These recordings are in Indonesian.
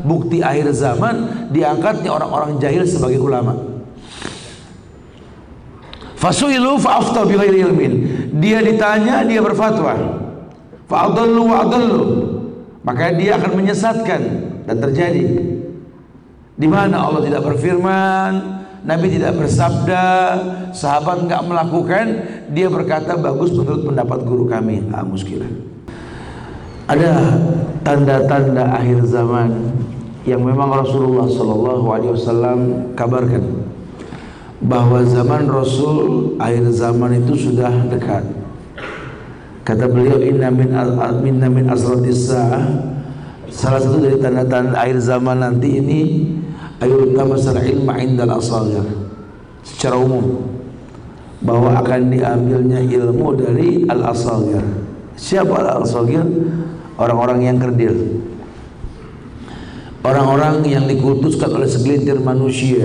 bukti akhir zaman diangkatnya orang-orang jahil sebagai ulama. Fasu'ilu fa'aftau bighairi ilmin. Dia ditanya, dia berfatwa. Fa'adallu wa'adallu. Maka dia akan menyesatkan. Dan terjadi di mana Allah tidak berfirman, Nabi tidak bersabda, sahabat enggak melakukan, dia berkata bagus menurut pendapat guru kami. Muskilah. Ada tanda-tanda akhir zaman yang memang Rasulullah SAW kabarkan bahwa zaman Rasul akhir zaman itu sudah dekat. Kata beliau, inna min asratis sa'ah, salah satu dari tanda-tanda akhir zaman nanti ini ayul tamasal ilma indal asagir, secara umum bahwa akan diambilnya ilmu dari al-asagir. Siapa al-asagir? Orang-orang yang kerdil, orang-orang yang dikultuskan oleh segelintir manusia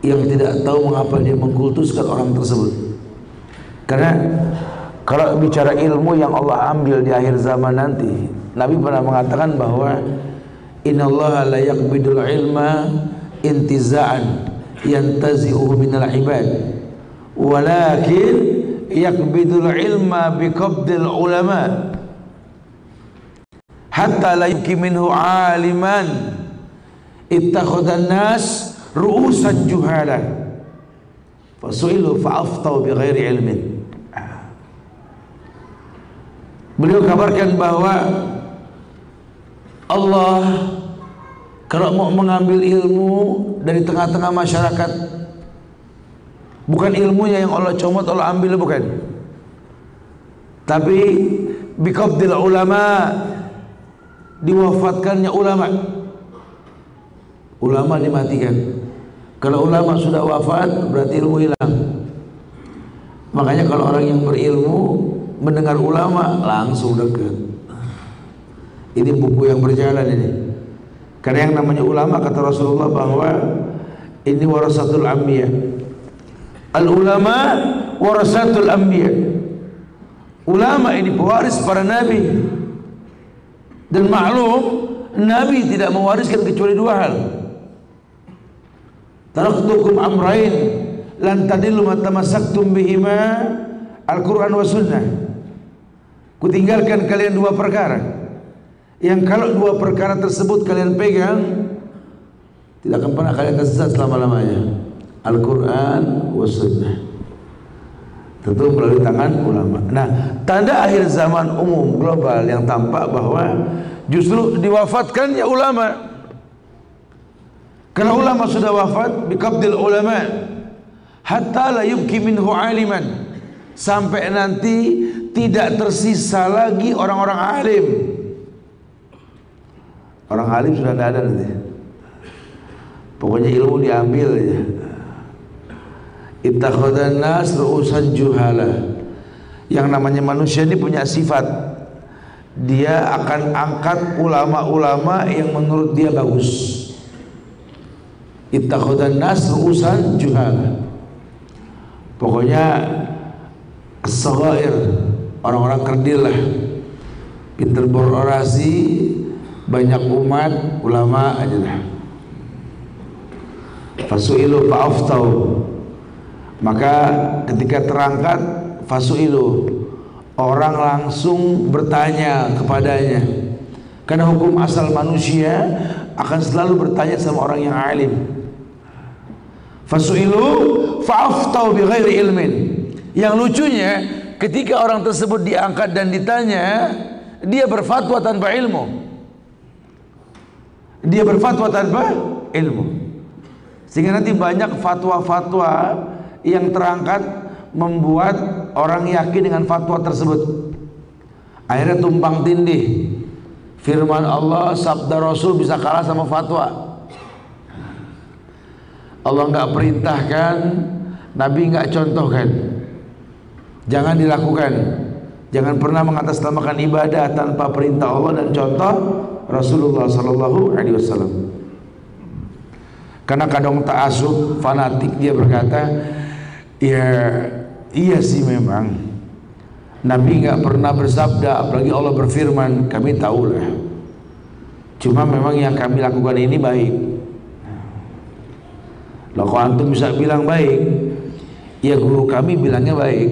yang tidak tahu mengapa dia mengkultuskan orang tersebut. Karena kalau bicara ilmu yang Allah ambil di akhir zaman nanti, Nabi pernah mengatakan bahwa innallaha la yaqbidul ilma intiza'an yantazi'uhu minal ibad walakin yaqbidul ilma biqabdil ulama hatta la yubki minhu aliman ittakhadhan nas ru'usan juhala fasu'ilu fa'aftau bighairi ilmin. Beliau kabarkan bahwa Allah kalau mau mengambil ilmu dari tengah-tengah masyarakat, bukan ilmunya yang Allah comot, Allah ambil, bukan, tapi biqabdil ulama, diwafatkannya ulama. Ulama dimatikan. Kalau ulama sudah wafat berarti ilmu hilang. Makanya kalau orang yang berilmu mendengar ulama langsung dekat. Ini buku yang berjalan ini. Karena yang namanya ulama, kata Rasulullah bahwa ini warasatul anbiya. Al ulama warasatul anbiya. Ulama ini pewaris para nabi. Dan maklum, Nabi tidak mewariskan kecuali dua hal. Taraktukum amrain lan tadillu ma tamassaktum bihima, Al-Quran wa sunnah. Kutinggalkan kalian dua perkara yang kalau dua perkara tersebut kalian pegang, tidak akan pernah kalian tersesat selama-lamanya. Al-Quran wa sunnah, tentu melalui tangan ulama. Nah, tanda akhir zaman umum global yang tampak bahwa justru diwafatkannya ulama. Karena ulama sudah wafat, biqabdil ulama hatta la yubki minhu aliman, sampai nanti tidak tersisa lagi orang-orang alim. Orang alim sudah tidak ada nanti. Pokoknya ilmu diambil aja. Ittakhadhan nas ru'usan juhala. Yang namanya manusia ini punya sifat, dia akan angkat ulama-ulama yang menurut dia bagus. Ittakhadhan nas ru'usan juhala. Pokoknya as-saghair, orang-orang kerdil lah, pinter berorasi, banyak umat, ulama aja dah. Fasu'ilu fa'aftau, maka ketika terangkat fasu'ilu, orang langsung bertanya kepadanya. Karena hukum asal manusia akan selalu bertanya sama orang yang alim. Fasu'ilu fa'aftau bighairi ilmin. Yang lucunya, ketika orang tersebut diangkat dan ditanya, dia berfatwa tanpa ilmu. Dia berfatwa tanpa ilmu. Sehingga nanti banyak fatwa-fatwa yang terangkat membuat orang yakin dengan fatwa tersebut. Akhirnya tumpang tindih. Firman Allah, sabda Rasul bisa kalah sama fatwa. Allah enggak perintahkan, Nabi enggak contohkan. Jangan dilakukan. Jangan pernah mengatasnamakan ibadah tanpa perintah Allah dan contoh Rasulullah sallallahu alaihi wasallam. Karena kadang ta'assub fanatik, dia berkata, ya iya sih memang Nabi enggak pernah bersabda, apalagi Allah berfirman, kami tahulah. Cuma memang yang kami lakukan ini baik. Loh, kalau antum bisa bilang baik, ya guru kami bilangnya baik.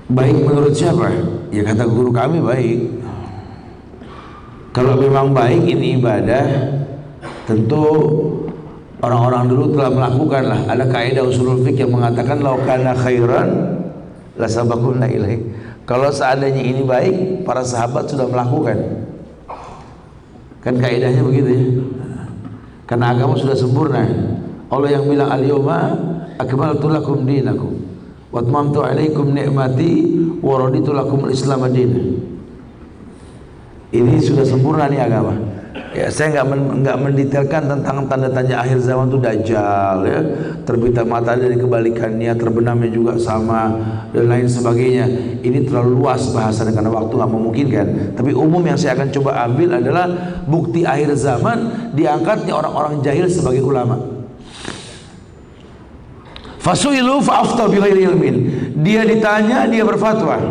Baik menurut siapa? Ya kata guru kami baik. Kalau memang baik ini ibadah, tentu orang-orang dulu telah melakukan lah. Ada kaidah usulul fiqh yang mengatakan law kana khairan la sabaquna ilaih. Kalau seandainya ini baik, para sahabat sudah melakukan. Kan kaidahnya begitu ya. Karena agama sudah sempurna. Allah yang bilang al-yawma akmaltu lakum dinakum wa atmamtu alaikum ni'mati wa raditu lakum al-islam dinan. Ini sudah sempurna nih agama. Ya, saya nggak mendetailkan tentang tanda tanya akhir zaman itu dajjal ya, terbitnya matahari dari kebalikannya, terbenamnya juga sama dan lain sebagainya. Ini terlalu luas bahasannya karena waktu nggak memungkinkan. Tapi umum yang saya akan coba ambil adalah bukti akhir zaman diangkatnya orang-orang jahil sebagai ulama. Fasuilu fa'afta bighairi ilmin. Dia ditanya, dia berfatwa.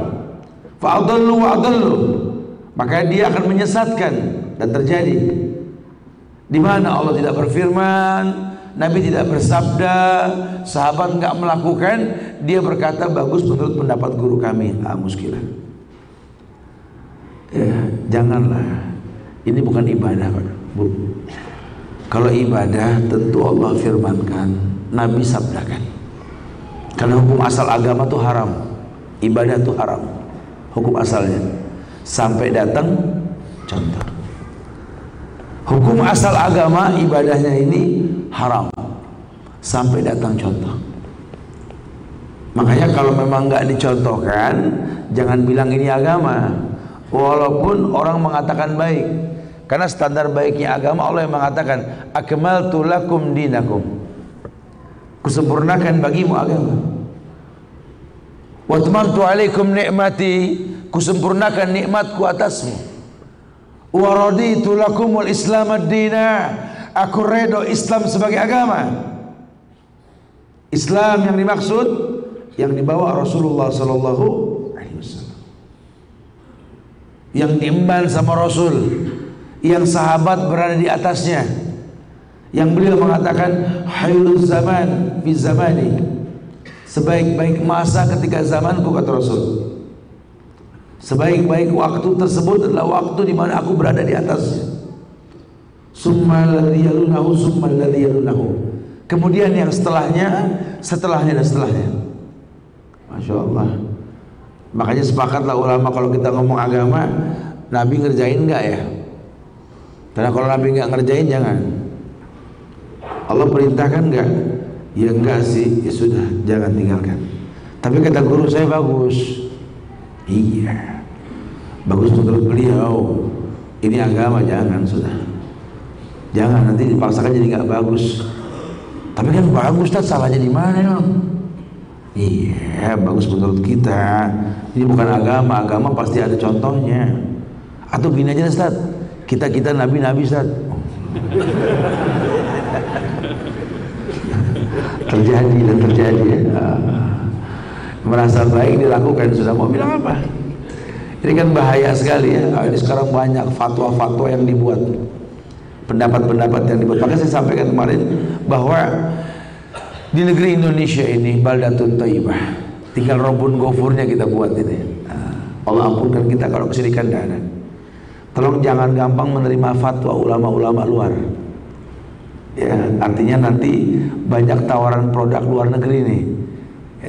Fa'adallu wa'adallu. Maka dia akan menyesatkan. Dan terjadi di mana Allah tidak berfirman, Nabi tidak bersabda, sahabat enggak melakukan, dia berkata bagus menurut pendapat guru kami. Muskilah. Ya, janganlah. Ini bukan ibadah, Pak. Bu. Kalau ibadah tentu Allah firmankan, Nabi sabdakan. Karena hukum asal agama itu haram, ibadah itu haram, hukum asalnya. Sampai datang contoh. Hukum asal agama ibadahnya ini haram sampai datang contoh. Makanya kalau memang nggak dicontohkan, jangan bilang ini agama. Walaupun orang mengatakan baik, karena standar baiknya agama Allah yang mengatakan akmaltu lakum dinakum, kusempurnakan bagimu agama. Wa atmamtu alaikum ni'mati, kusempurnakan nikmatku atasmu. Wa raditu lakumul islam ad-dina, aku redho Islam sebagai agama. Islam yang dimaksud yang dibawa Rasulullah sallallahu alaihi wasallam, yang diemban sama Rasul, yang sahabat berada di atasnya, yang beliau mengatakan hayrul zaman fi zamani, sebaik-baik masa ketika zamanku, kata Rasul. Sebaik-baik waktu tersebut adalah waktu di mana aku berada di atasnya. Summa alladhi yalunahu, summa alladhi yalunahu. Kemudian yang setelahnya, setelahnya dan setelahnya. Masya Allah. Makanya sepakatlah ulama kalau kita ngomong agama, Nabi ngerjain enggak ya? Karena kalau Nabi enggak ngerjain jangan. Allah perintahkan enggak? Ya enggak sih, ya sudah, jangan tinggalkan. Tapi kata guru saya bagus. Iya, bagus menurut beliau. Ini agama, jangan, sudah. Jangan, nanti dipaksakan jadi nggak bagus. Tapi kan bagus, Ustaz, salahnya di mana dong? Iya, bagus menurut kita. Ini bukan agama, agama pasti ada contohnya. Atau gini aja, Ustaz, kita nabi-nabi, Ustaz. Terjadi dan terjadi ya. Merasa baik dilakukan, sudah mau bilang apa? Ini kan bahaya sekali ya. Ini sekarang banyak fatwa-fatwa yang dibuat, pendapat-pendapat yang dibuat. Maka saya sampaikan kemarin bahwa di negeri Indonesia ini baldatun thayyibah, tinggal robun gofurnya kita buat ini. Allah ampunkan kita kalau kesyirikan tidak ada. Tolong jangan gampang menerima fatwa ulama-ulama luar. Ya, artinya nanti banyak tawaran produk luar negeri nih,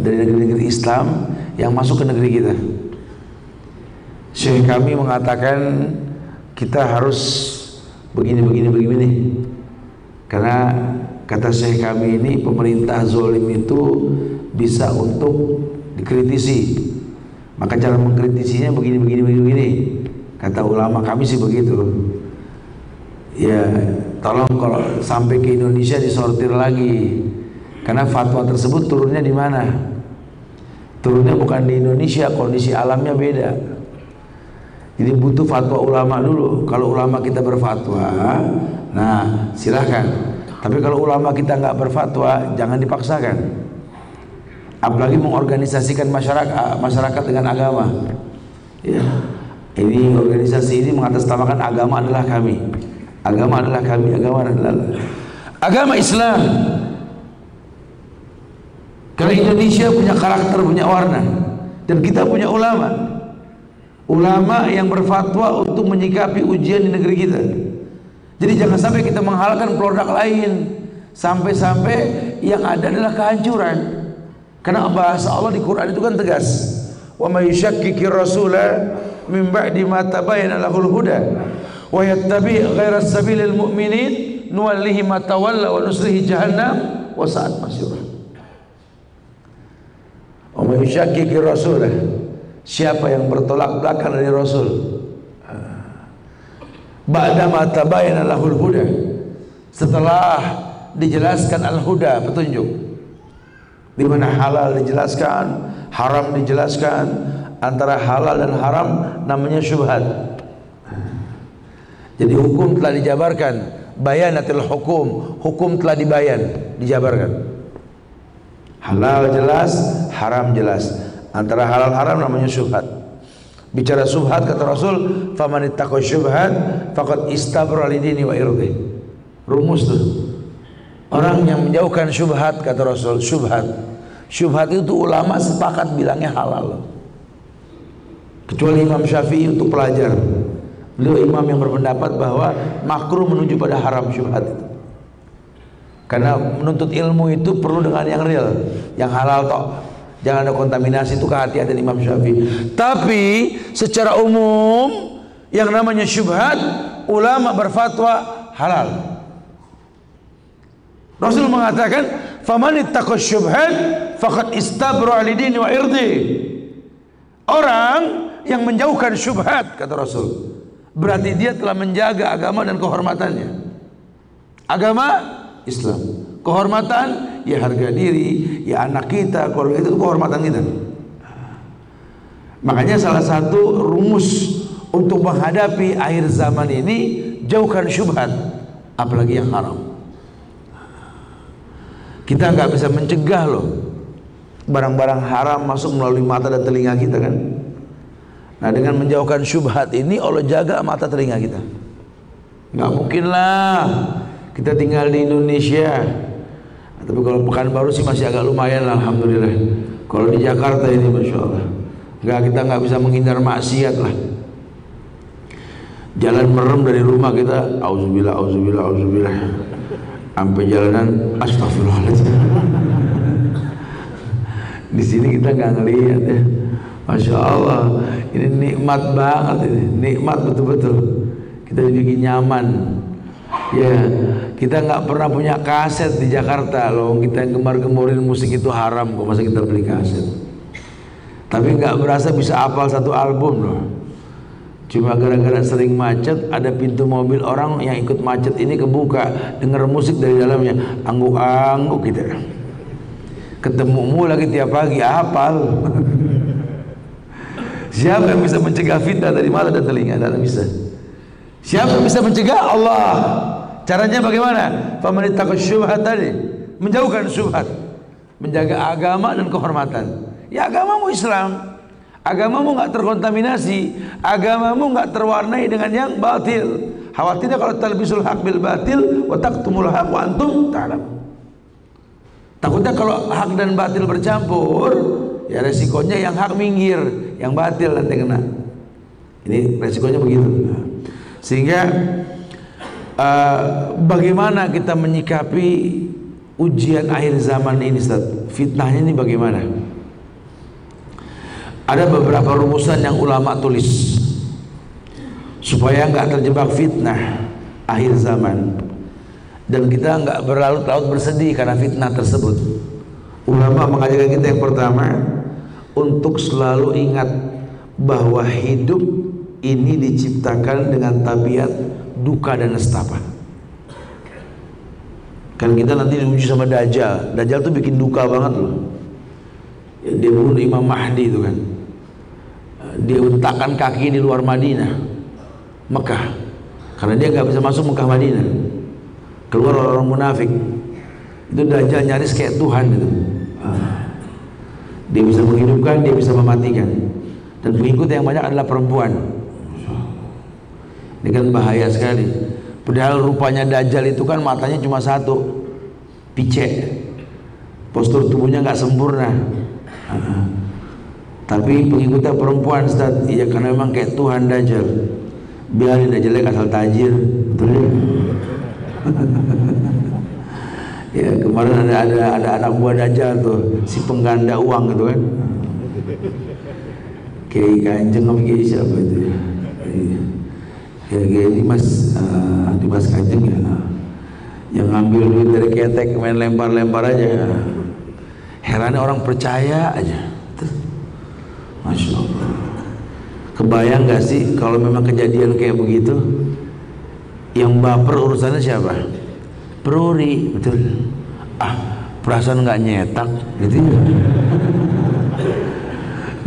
dari negeri-negeri Islam yang masuk ke negeri kita. Syekh kami mengatakan kita harus begini. Karena kata Syekh kami ini, pemerintah zolim itu bisa untuk dikritisi, maka cara mengkritisinya begini. Kata ulama kami sih begitu. Ya, tolong kalau sampai ke Indonesia disortir lagi. Karena fatwa tersebut turunnya di mana? Turunnya bukan di Indonesia, kondisi alamnya beda. Jadi butuh fatwa ulama dulu. Kalau ulama kita berfatwa, nah silahkan. Tapi kalau ulama kita nggak berfatwa, jangan dipaksakan. Apalagi mengorganisasikan masyarakat dengan agama. Ya. Ini organisasi ini mengatasnamakan agama adalah kami. Agama adalah kami, agama Islam. Karena Indonesia punya karakter, punya warna, dan kita punya ulama. Ulama yang berfatwa untuk menyikapi ujian di negeri kita. Jadi jangan sampai kita menghalalkan produk lain, sampai-sampai yang ada adalah kehancuran. Karena bahasa Allah di Quran itu kan tegas. Wa may yushakkikir rasula min ba'di ma tabayyana lahul huda wa yattabi' ghaira sabilil mu'minin nuwallihi ma tawalla wa nuslihi jahannam wa sa'at masirah. Wa may yushakkikir rasula, siapa yang bertolak belakang dari Rasul ba'da ma tabayyana lahul huda, setelah dijelaskan al-huda, petunjuk, di mana halal dijelaskan, haram dijelaskan. Antara halal dan haram namanya syubhat. Jadi hukum telah dijabarkan, bayanatil hukum, hukum telah dijabarkan. Halal jelas, haram jelas. Antara halal haram namanya syubhat. Bicara syubhat kata Rasul, faman ittaqa syubhat faqad istabra lidini wa irdi. Rumus tuh. Orang yang menjauhkan syubhat kata Rasul, syubhat itu ulama sepakat bilangnya halal. Kecuali Imam Syafi'i untuk pelajar. Beliau imam yang berpendapat bahwa makruh menuju pada haram syubhat itu. Karena menuntut ilmu itu perlu dengan yang real, yang halal toh. Jangan ada kontaminasi, itu kehati-hatian Imam Syafi'i. Tapi secara umum yang namanya syubhat, ulama berfatwa halal. Rasul mengatakan, "Faman ittaqa syubhat faqad istabra li dini wa irdi." Orang yang menjauhkan syubhat kata Rasul, berarti dia telah menjaga agama dan kehormatannya. Agama Islam, kehormatan ya harga diri, ya anak kita, keluarga itu kehormatan kita. Makanya salah satu rumus untuk menghadapi akhir zaman ini, jauhkan syubhat, apalagi yang haram. Kita nggak bisa mencegah loh barang-barang haram masuk melalui mata dan telinga kita kan. Nah, dengan menjauhkan syubhat ini Allah jaga mata telinga kita. Nggak mungkin lah kita tinggal di Indonesia. Tapi kalau Pekanbaru sih masih agak lumayan lah, alhamdulillah. Kalau di Jakarta ini masya Allah, kita nggak bisa menghindar maksiat lah. Jalan merem dari rumah kita, auzubillah, auzubillah, auzubillah, sampai jalanan astagfirullahaladzim. Di sini kita nggak ngelihat ya, masya Allah, ini nikmat banget, ini nikmat betul-betul. Kita dibikin nyaman. Ya, kita nggak pernah punya kaset di Jakarta loh. Kita yang gemar-gemurin musik itu haram kok, masa kita beli kaset. Tapi nggak berasa bisa hafal satu album loh. Cuma gara-gara sering macet, ada pintu mobil orang yang ikut macet ini kebuka, denger musik dari dalamnya, angguk-angguk gitu. Ketemumu lagi tiap pagi, hafal. Siapa yang bisa mencegah fitnah dari mata dan telinga? Tidak bisa. Siapa yang bisa mencegah? Allah. Caranya bagaimana? Faman ittaqa syubhat tadi, menjauhkan syubhat, menjaga agama dan kehormatan. Ya agamamu Islam, agamamu nggak terkontaminasi, agamamu nggak terwarnai dengan yang batil. Khawatirnya kalau talbisul haq bil batil wa taqtumul haq wa antum ta'lamun. Takutnya kalau hak dan batil bercampur, ya resikonya yang hak minggir, yang batil nanti kena. Ini resikonya begitu. Sehingga bagaimana kita menyikapi ujian akhir zaman ini, Ustaz? Fitnahnya ini bagaimana? Ada beberapa rumusan yang ulama tulis supaya nggak terjebak fitnah akhir zaman dan kita nggak berlarut-larut bersedih karena fitnah tersebut. Ulama mengajarkan kita yang pertama, untuk selalu ingat bahwa hidup ini diciptakan dengan tabiat duka dan nestapa. Kan kita nanti diuji sama Dajjal. Dajjal tuh bikin duka banget loh. Dia bunuh Imam Mahdi itu kan. Dia untakkan kaki di luar Madinah, Mekah, karena dia nggak bisa masuk Mekah Madinah. Keluar orang munafik. Itu Dajjal nyaris kayak Tuhan itu. Dia bisa menghidupkan, dia bisa mematikan. Dan pengikut yang banyak adalah perempuan. Ini kan bahaya sekali. Padahal rupanya Dajjal itu kan matanya cuma satu, picek, postur tubuhnya nggak sempurna. Tapi pengikutnya perempuan, Ustaz. Iya, karena memang kayak Tuhan Dajjal. Biarin aja jelek asal tajir, betul ya? Ya, kemarin ada anak buah Dajjal tuh, si pengganda uang gitu kan. Kiai Kanjeng apa Kiai siapa itu ya? Ya Kiai Dimas Kanjeng ya. Yang ngambil duit dari ketek, main lempar-lempar aja. Herannya orang percaya aja. Masya Allah. Kebayang gak sih kalau memang kejadian kayak begitu? Yang baper urusannya siapa? Peruri, betul. Perasaan nggak nyetak, gitu ya.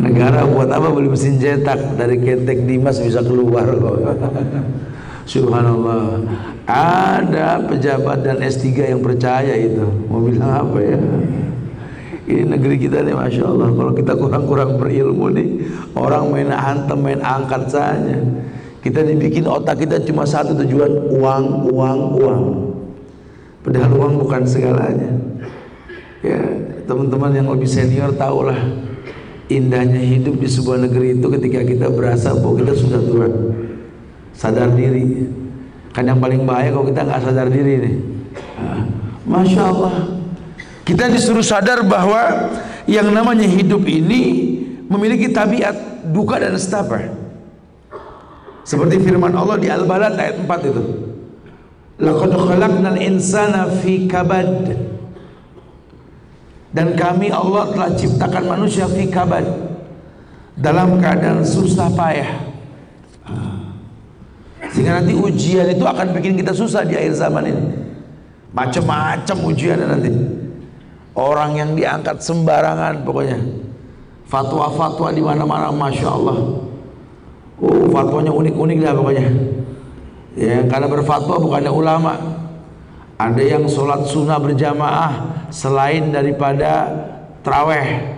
Negara buat apa beli mesin cetak? Dari ketek Dimas bisa keluar kok. Subhanallah. Ada pejabat dan S3 yang percaya itu. Mau bilang apa ya? Ini negeri kita nih, Masya Allah. Kalau kita kurang-kurang berilmu nih, orang main hantem, main angkat saja. Kita dibikin otak kita cuma satu tujuan, uang, uang, uang. Padahal uang bukan segalanya. Ya, teman-teman yang lebih senior tahulah indahnya hidup di sebuah negeri itu ketika kita berasa bahwa kita sudah tua, sadar diri. Kan yang paling bahaya kalau kita nggak sadar diri nih. Masya Allah. Kita disuruh sadar bahwa yang namanya hidup ini memiliki tabiat duka dan nestapa. Seperti firman Allah di Al-Balad ayat 4 itu. Laqad khalaqnal insana fi kabad. Dan kami Allah telah ciptakan manusia fi kabad, dalam keadaan susah payah. Sehingga nanti ujian itu akan bikin kita susah di akhir zaman ini. Macam-macam ujiannya nanti. Orang yang diangkat sembarangan pokoknya. Fatwa-fatwa di mana-mana, Masya Allah. Fatwanya unik-unik lah pokoknya. Ya, karena berfatwa bukannya ulama. Ada yang sholat sunnah berjamaah selain daripada taraweh.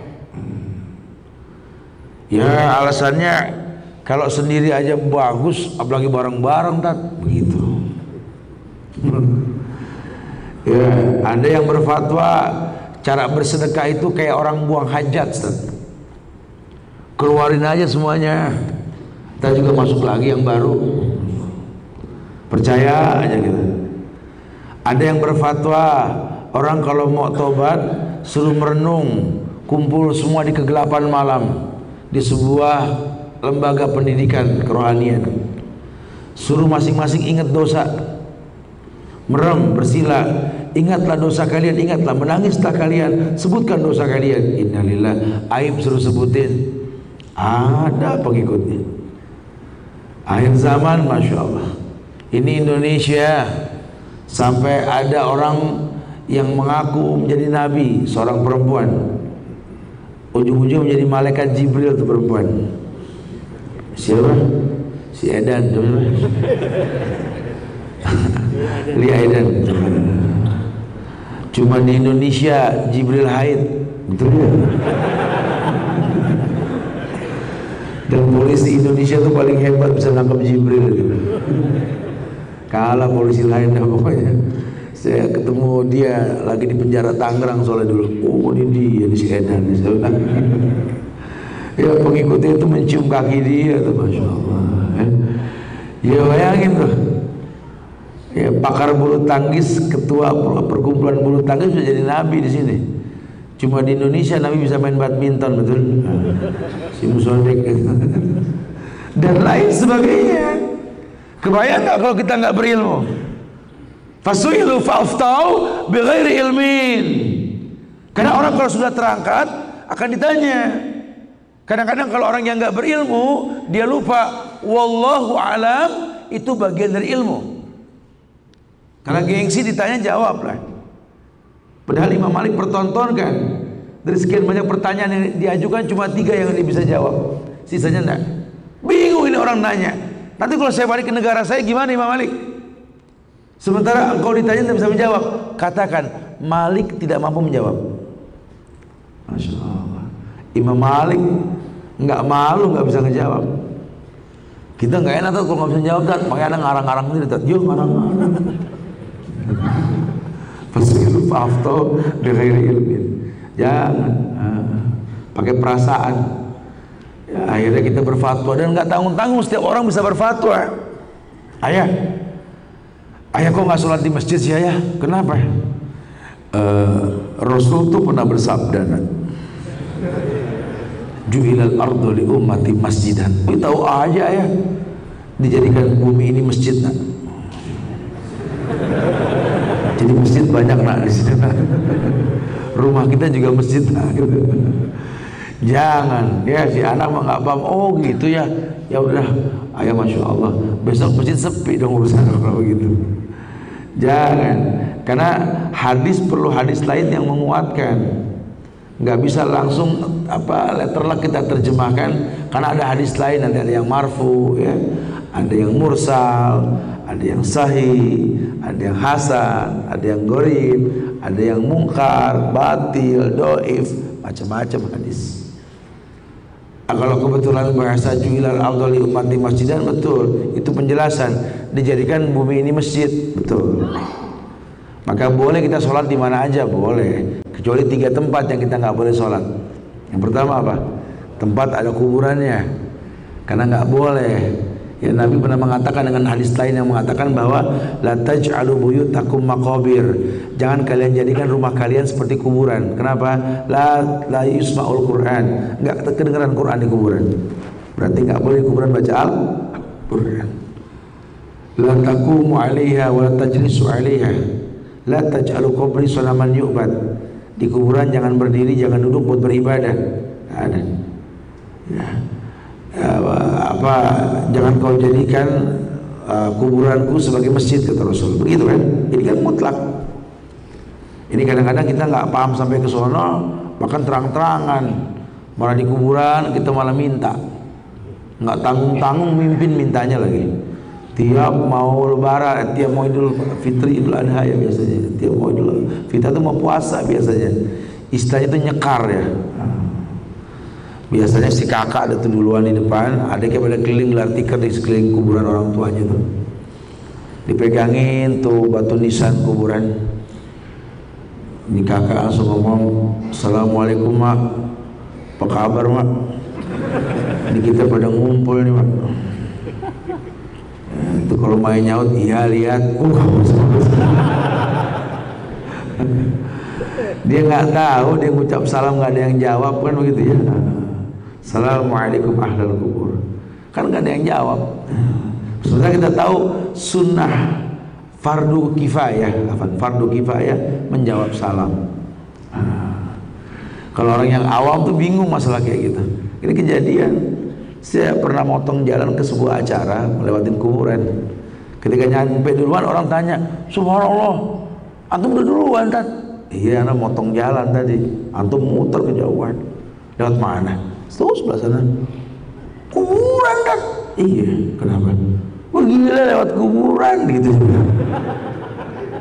Ya, alasannya kalau sendiri aja bagus, apalagi bareng-bareng, tak begitu. Ya, ada yang berfatwa cara bersedekah itu kayak orang buang hajat, Ustaz. Keluarin aja semuanya, kita juga masuk lagi yang baru. Percaya aja gitu. Ada yang berfatwa orang kalau mau tobat suruh merenung, kumpul semua di kegelapan malam di sebuah lembaga pendidikan kerohanian. Suruh masing-masing ingat dosa, merem, bersila, ingatlah dosa kalian, ingatlah, menangislah kalian, sebutkan dosa kalian. Innalillah, aib suruh sebutin. Ada pengikutnya. Akhir zaman, Masya Allah. Ini Indonesia, sampai ada orang yang mengaku menjadi nabi, seorang perempuan. Ujung-ujung menjadi malaikat Jibril itu perempuan. Siapa? Si Edan. Lia Edan. Cuma di Indonesia Jibril haid, betul ya? Dan polisi Indonesia itu paling hebat, bisa nangkap Jibril gitu. Kalah polisi lain dah pokoknya. Saya ketemu dia lagi di penjara Tangerang soalnya dulu. Oh, ini dia, ini si Edan. Ya, pengikutnya itu mencium kaki dia tuh, Masya Allah. Ya, bayangin tuh. Ya, pakar bulu tangkis, ketua perkumpulan bulu tangkis sudah jadi nabi di sini. Cuma di Indonesia nabi bisa main badminton, betul? Si Musodek dan lain sebagainya. Kebayang nggak kalau kita nggak berilmu? Fasuilu fa'aftau bighairi ilmin. Karena orang kalau sudah terangkat akan ditanya. Kadang-kadang kalau orang yang nggak berilmu dia lupa wallahu alam itu bagian dari ilmu. Karena gengsi ditanya jawab lah. Padahal Imam Malik pertontonkan dari sekian banyak pertanyaan yang diajukan cuma 3 yang dia bisa jawab, sisanya enggak. Bingung ini orang nanya. Nanti kalau saya balik ke negara saya gimana Imam Malik? Sementara engkau ditanya tidak bisa menjawab. Katakan Malik tidak mampu menjawab. Masya Allah. Imam Malik nggak malu nggak bisa ngejawab. Kita nggak enak tuh kalau nggak bisa jawab, Tat. Makanya ada ngarang-ngarang ini, Tat. Yuk ngarang-ngarang. Fasil fa'afto bighairi ilmin. Jangan pakai perasaan. Ya, akhirnya kita berfatwa dan nggak tanggung-tanggung setiap orang bisa berfatwa. Ayah kok nggak sholat di masjid sih ayah? Kenapa? Rasul tuh pernah bersabda, Ju'ilal ardu li ummati masjidan. Tahu aja ya, dijadikan bumi ini masjid, nak. Jadi masjid banyak, nak, di sini, nak. Rumah kita juga masjid, nak, gitu. Jangan, ya si anak mah nggak paham. Oh gitu ya, ya udah, ayah masya Allah, besok masjid sepi dong urusan kalau begitu. Jangan, karena hadis perlu hadis lain yang menguatkan. Nggak bisa langsung letterlock kita terjemahkan, karena ada hadis lain, ada yang marfu, ya, ada yang mursal, ada yang sahih, ada yang hasan, ada yang gharib, ada yang mungkar, batil, doif, macam-macam hadis. Kalau kebetulan bahasa ju'ilal ardu li ummati masjidan, betul, itu penjelasan, dijadikan bumi ini masjid, betul. Maka boleh kita sholat di mana aja, boleh, kecuali 3 tempat yang kita nggak boleh sholat. Yang pertama apa? Tempat ada kuburannya, karena nggak boleh. Ya, Nabi pernah mengatakan dengan hadis lain yang mengatakan bahwa la taj'alu buyutakum maqabir. Jangan kalian jadikan rumah kalian seperti kuburan. Kenapa? La yusma'ul Quran. Enggak kedengaran Quran di kuburan. Berarti enggak boleh di kuburan baca Al-Quran. La taqumu 'alaiha wa la tajlisu 'alaiha. La taj'alu qabri salaman yu'bad. Di kuburan jangan berdiri, jangan duduk buat beribadah. Enggak ada. Ya. Jangan kau jadikan kuburanku sebagai masjid, kata Rasul. Begitu kan? Ini kan mutlak. Ini kadang-kadang kita nggak paham sampai ke sono, bahkan terang-terangan malah di kuburan kita malah minta, nggak tanggung-tanggung mimpin mintanya lagi. Tiap mau lebaran, tiap mau Idul Fitri, Idul Adha ya biasanya, tiap mau Idul Fitri itu mau puasa biasanya, istilahnya itu nyekar ya. Biasanya si kakak ada tuh duluan di depan, adiknya pada keliling gelar tikar di sekeliling kuburan orang tuanya tuh. Dipegangin tuh batu nisan kuburan. Ini kakak langsung ngomong, Assalamualaikum mak, apa kabar mak? Ini kita pada ngumpul nih mak. Itu kalau main nyaut, iya lihat, dia nggak tahu, dia ngucap salam nggak ada yang jawab kan begitu ya. Assalamualaikum ahlal kubur, kan nggak ada yang jawab. Sebenarnya kita tahu sunnah fardu kifayah menjawab salam. Kalau orang yang awam tuh bingung masalah kayak gitu. Ini kejadian, saya pernah motong jalan ke sebuah acara melewatin kuburan. Ketika nyampe duluan orang tanya, subhanallah, antum udah duluan kan? Iya, anak motong jalan tadi, antum muter kejauhan. Lewat mana? Terus sebelah sana. Kuburan kan? Iya, kenapa? Wah gila, lewat kuburan gitu.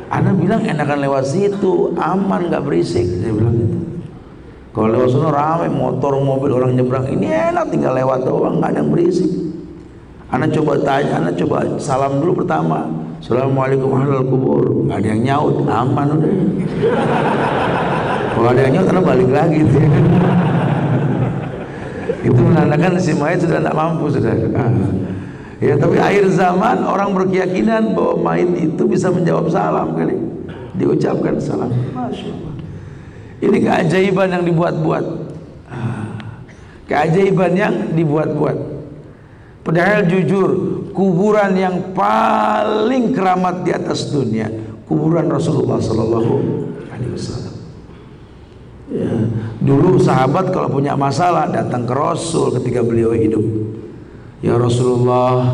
Ana bilang enakan lewat situ, aman nggak berisik. Saya bilang gitu. Kalau lewat sana ramai motor, mobil, orang nyebrang. Ini enak tinggal lewat doang, nggak ada yang berisik. Ana coba tanya, ana coba salam dulu pertama. Assalamualaikum ahlal kubur. Nggak ada yang nyaut, aman udah. Kalau ada yang nyaut, ana balik lagi. Gitu. Itu menandakan si mayat sudah tidak mampu sudah. Ya, tapi akhir zaman orang berkeyakinan bahwa mayat itu bisa menjawab salam kali, diucapkan salam. Masya Allah. Ini keajaiban yang dibuat-buat. Keajaiban yang dibuat-buat. Padahal jujur, kuburan yang paling keramat di atas dunia, kuburan Rasulullah Sallallahu Alaihi Wasallam. Ya, dulu sahabat kalau punya masalah datang ke Rasul ketika beliau hidup. Ya Rasulullah,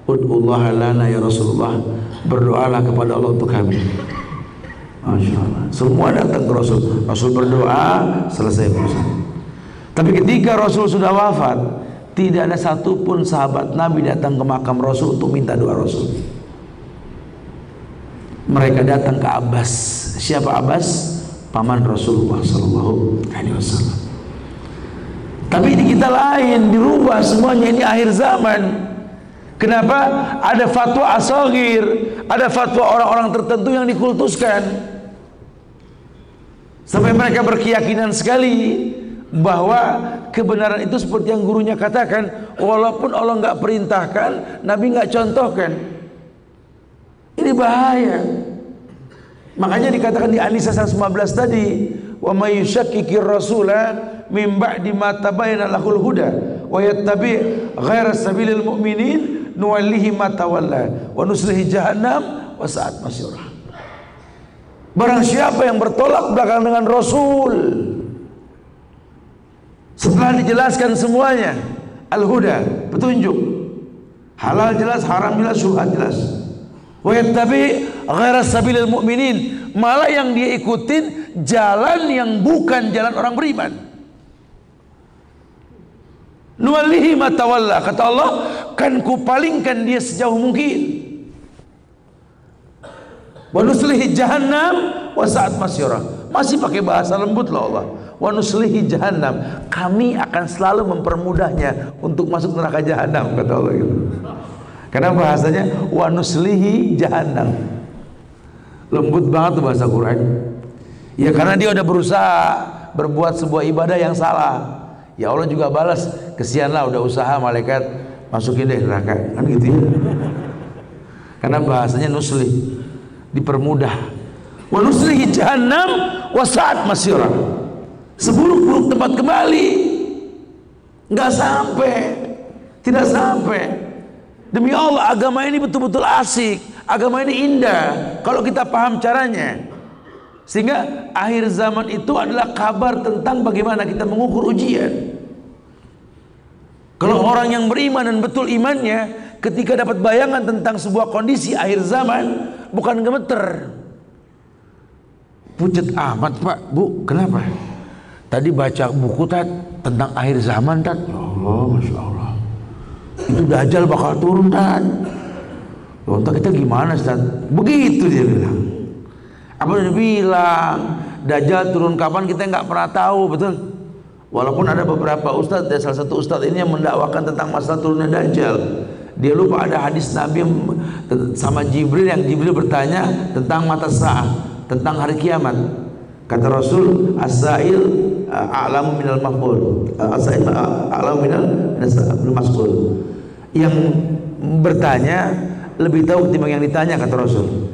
ud'ullah lana ya Rasulullah, berdoalah kepada Allah untuk kami. Masya Allah. Semua datang ke Rasul. Rasul berdoa, selesai urusan. Tapi ketika Rasul sudah wafat, tidak ada satupun sahabat Nabi datang ke makam Rasul untuk minta doa Rasul. Mereka datang ke Abbas. Siapa Abbas? Paman Rasulullah Sallallahu Alaihi Wasallam. Tapi ini kita lain, dirubah semuanya. Ini akhir zaman. Kenapa? Ada fatwa asagir, ada fatwa orang-orang tertentu yang dikultuskan sampai mereka berkeyakinan sekali bahwa kebenaran itu seperti yang gurunya katakan, walaupun Allah nggak perintahkan, Nabi nggak contohkan. Ini bahaya. Makanya dikatakan di An-Nisa 115 tadi, wa may yushakkikir rasula min ba'di ma tabayyana lahul huda wa yattabi' ghaira sabilil mu'minin nuwallihi ma tawalla wa nuslihi jahannam wa sa'at masyurah. Barang siapa yang bertolak belakang dengan Rasul setelah dijelaskan semuanya, al-huda, petunjuk, halal jelas, haram jelas, syubhat jelas, wa yattabi ghaira sabilil mu'minin, malah yang dia ikutin jalan yang bukan jalan orang beriman, nuwallihi ma tawalla, kata Allah, kan kupalingkan dia sejauh mungkin, wa nuslihi jahannam wa sa'at masyurah. Masih pakai bahasa lembut loh Allah, wa nuslihi jahannam, kami akan selalu mempermudahnya untuk masuk neraka jahannam, kata Allah gitu. Karena bahasanya wa nuslihi jahannam, lembut banget tuh bahasa Quran. Ya karena dia udah berusaha berbuat sebuah ibadah yang salah, ya Allah juga balas, kesianlah udah usaha, malaikat masukin deh neraka, kan gitu ya. Karena bahasanya nusli, dipermudah. Wa nuslihi jahannam wa sa'at masyurah, seburuk-buruk tempat kembali. Nggak sampai, tidak sampai. Demi Allah, agama ini betul-betul asik, agama ini indah kalau kita paham caranya. Sehingga akhir zaman itu adalah kabar tentang bagaimana kita mengukur ujian. Kalau orang yang beriman dan betul imannya, ketika dapat bayangan tentang sebuah kondisi akhir zaman, bukan gemeter. Pucet amat Pak, Bu, kenapa? Tadi baca buku tentang akhir zaman ya Allah, Masya Allah, itu Dajjal bakal turun Untuk kita gimana Ustaz? Begitu dia bilang. Apa dia bilang? Dajjal turun kapan kita nggak pernah tahu, betul? Walaupun ada beberapa ustadz, dan salah satu ustadz ini yang mendakwakan tentang masalah turunnya Dajjal. Dia lupa ada hadis Nabi sama Jibril, yang Jibril bertanya tentang mata sa'ah, tentang hari kiamat. Kata Rasul, as-sa'il a'lamu minal maf'ul, as-sa'il a'lamu minal mas'ul. Yang bertanya lebih tahu ketimbang yang ditanya, kata Rasul.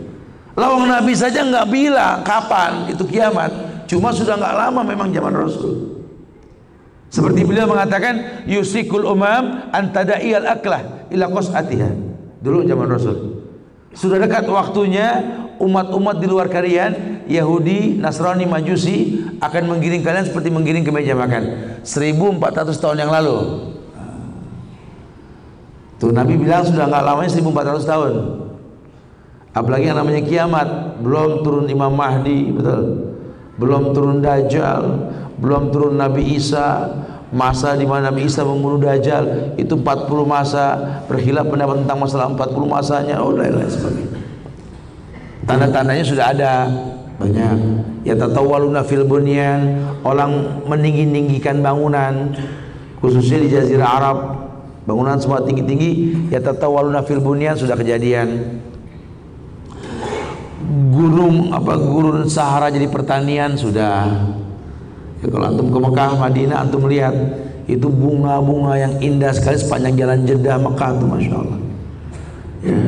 Lawang Nabi saja nggak bilang kapan itu kiamat, cuma sudah nggak lama memang zaman Rasul. Seperti beliau mengatakan, yusikul umam antada'iyal aklah ila qas'atiha. Dulu zaman Rasul. Sudah dekat waktunya umat-umat di luar kalian, Yahudi, Nasrani, Majusi, akan menggiring kalian seperti menggiring ke meja makan. 1400 tahun yang lalu. Tuh Nabi bilang sudah nggak lamanya 1400 tahun. Apalagi yang namanya kiamat, belum turun Imam Mahdi, betul? Belum turun Dajjal, belum turun Nabi Isa, masa di mana Nabi Isa membunuh Dajjal itu 40 masa, berkhilaf pendapat tentang masalah 40 masanya, dan lain sebagainya. Tanda-tandanya sudah ada banyak. Ya tatawaluna fil bunyan, orang meninggi-ninggikan bangunan, khususnya di Jazirah Arab, bangunan semua tinggi-tinggi. Ya tatawaluna fil bunyan sudah kejadian. Gurun Sahara jadi pertanian sudah. Ya, kalau antum ke Mekah, Madinah, antum lihat itu bunga-bunga yang indah sekali sepanjang jalan Jeddah Mekah tuh, Masya Allah. Ya,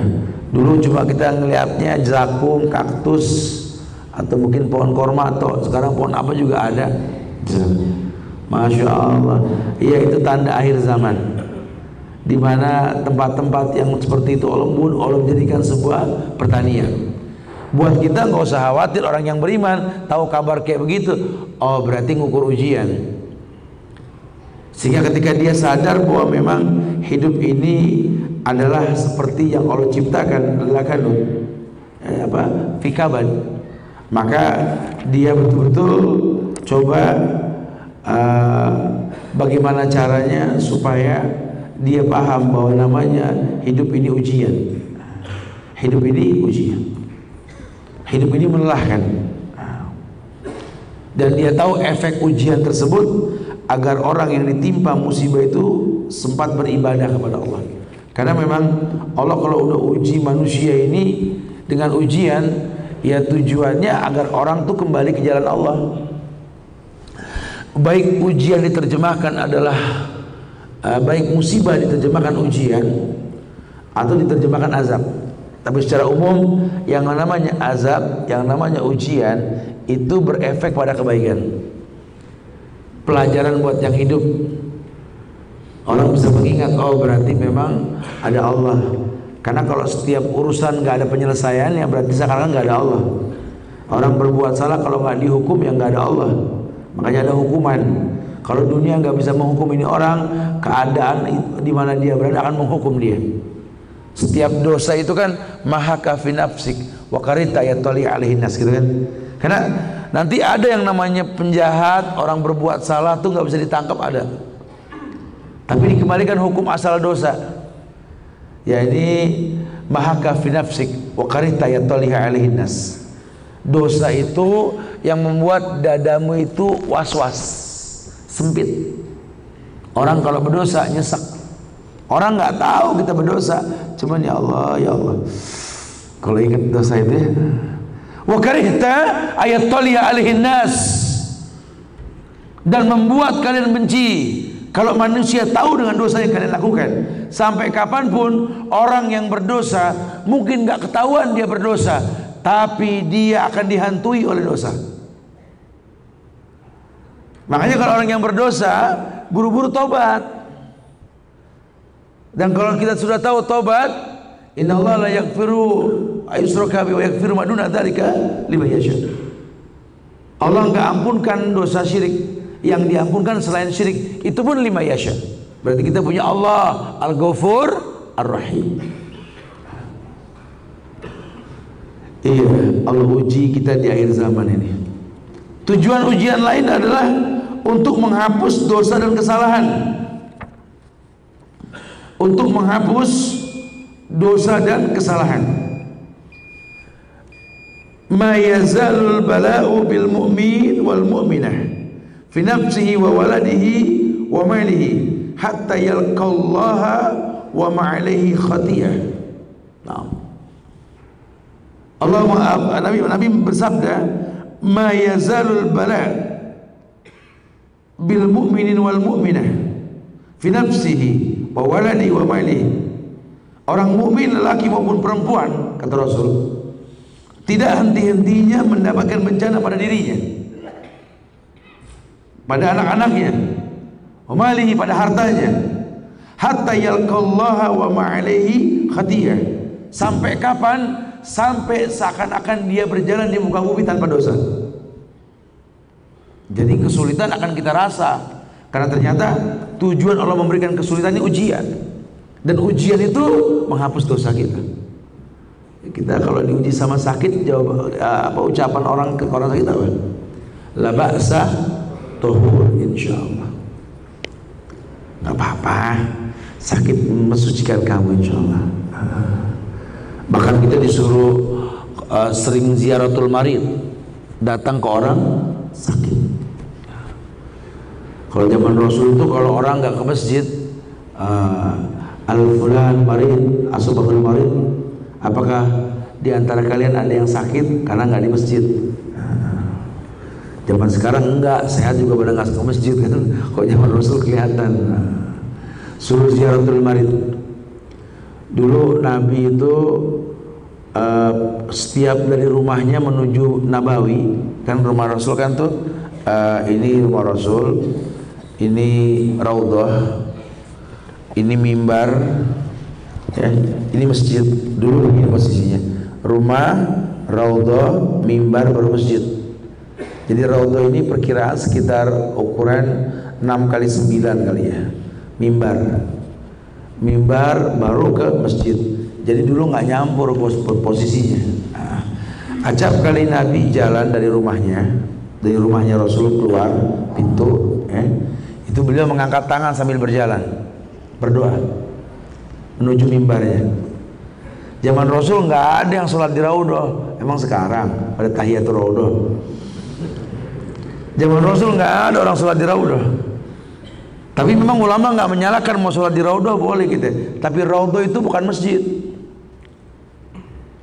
dulu cuma kita ngelihatnya zakum, kaktus, atau mungkin pohon korma, atau sekarang pohon apa juga ada. Masya Allah. Iya, itu tanda akhir zaman, di mana tempat-tempat yang seperti itu Allah menjadikan sebuah pertanian. Buat kita nggak usah khawatir, orang yang beriman tahu kabar kayak begitu, oh berarti ngukur ujian. Sehingga ketika dia sadar bahwa memang hidup ini adalah seperti yang Allah ciptakan, fikabad, maka dia betul-betul coba bagaimana caranya supaya dia paham bahwa namanya hidup ini ujian. Hidup ini ujian. Hidup ini melelahkan, dan dia tahu efek ujian tersebut agar orang yang ditimpa musibah itu sempat beribadah kepada Allah. Karena memang Allah kalau udah uji manusia ini dengan ujian, ya tujuannya agar orang tuh kembali ke jalan Allah. Baik ujian diterjemahkan adalah baik musibah diterjemahkan ujian atau diterjemahkan azab. Tapi secara umum yang namanya azab, yang namanya ujian itu berefek pada kebaikan. Pelajaran buat yang hidup. Orang bisa mengingat, oh berarti memang ada Allah. Karena kalau setiap urusan nggak ada penyelesaian, ya berarti sekarang nggak ada Allah. Orang berbuat salah kalau nggak dihukum, ya nggak ada Allah. Makanya ada hukuman. Kalau dunia nggak bisa menghukum ini orang, keadaan di mana dia berada akan menghukum dia. Setiap dosa itu kan maha kafi nafsik wa karita yatali alaihin nas, gitu kan. Karena nanti ada yang namanya penjahat, orang berbuat salah tuh nggak bisa ditangkap, ada. Tapi dikembalikan hukum asal dosa. Ya ini maha kafi nafsik wa karita yatali alaihin nas. Dosa itu yang membuat dadamu itu was-was, sempit. Orang kalau berdosa nyesek. Orang nggak tahu kita berdosa, cuman ya Allah, kalau ingat dosa itu ya. Wa karihta ayat taliya alaihin nas, dan membuat kalian benci kalau manusia tahu dengan dosa yang kalian lakukan. Sampai kapanpun orang yang berdosa mungkin nggak ketahuan dia berdosa, tapi dia akan dihantui oleh dosa. Makanya kalau orang yang berdosa buru-buru tobat. Dan kalau kita sudah tahu tobat, innallaha la yaghfiru ayyushraka bihi wa yaghfiru ma duna dzalika liman yasha. Allah enggak ampunkan dosa syirik, yang diampunkan selain syirik itu pun liman yasha. Berarti kita punya Allah Al-Ghafur Ar-Rahim. Iya, Allah uji kita di akhir zaman ini. Tujuan ujian lain adalah untuk menghapus dosa dan kesalahan. Untuk menghapus dosa dan kesalahan. Ma yazalul bala'u bil mu'min wal mu'minah fi nafsihi wa waladihi wa malihi hatta yalqallaha wa ma'alaihi khatiyah. Nah, Nabi bersabda, ma yazalul bala' bil mu'minin wal mu'minah fi nafsihi wa waladi wa mali. Orang mukmin lelaki maupun perempuan, kata Rasul, tidak henti-hentinya mendapatkan bencana pada dirinya, pada anak-anaknya, wa malihi, pada hartanya, hatta yalqallaha wa ma'alaihi khatiyah. Sampai kapan? Sampai seakan-akan dia berjalan di muka bumi tanpa dosa. Jadi kesulitan akan kita rasa, karena ternyata tujuan Allah memberikan kesulitan ini ujian. Dan ujian itu menghapus dosa kita. Kita kalau diuji sama sakit, jawab ucapan orang ke orang sakit apa? La ba'sa tuhur insyaallah. Enggak apa-apa. Sakit mensucikan kamu insyaallah. Bahkan kita disuruh sering ziaratul marid, datang ke orang sakit. Kalau zaman Rasul itu kalau orang nggak ke masjid, al-fulan marid, asbahul marid, apakah di antara kalian ada yang sakit karena nggak di masjid? Zaman sekarang enggak, sehat juga pada nggak ke masjid kan? Kok zaman Rasul kelihatan. Suruh ziaratul marid. Dulu Nabi itu setiap dari rumahnya menuju Nabawi, kan rumah Rasul kan tuh, ini rumah Rasul. Ini raudhah, ini mimbar, ya, ini masjid. Dulu begini posisinya, rumah, raudhah, mimbar, baru masjid. Jadi raudhah ini perkiraan sekitar ukuran 6x9 kali ya. Mimbar baru ke masjid. Jadi dulu nggak nyampur posisinya. Acap kali Nabi jalan dari rumahnya Rasul keluar pintu, itu beliau mengangkat tangan sambil berjalan berdoa menuju mimbarnya. Zaman Rasul nggak ada yang sholat di raudhah. Emang sekarang pada tahiyatul raudhah. Zaman Rasul nggak ada orang sholat di raudhah. Tapi memang ulama nggak menyalahkan mau sholat di raudhah boleh gitu. Tapi raudhah itu bukan masjid.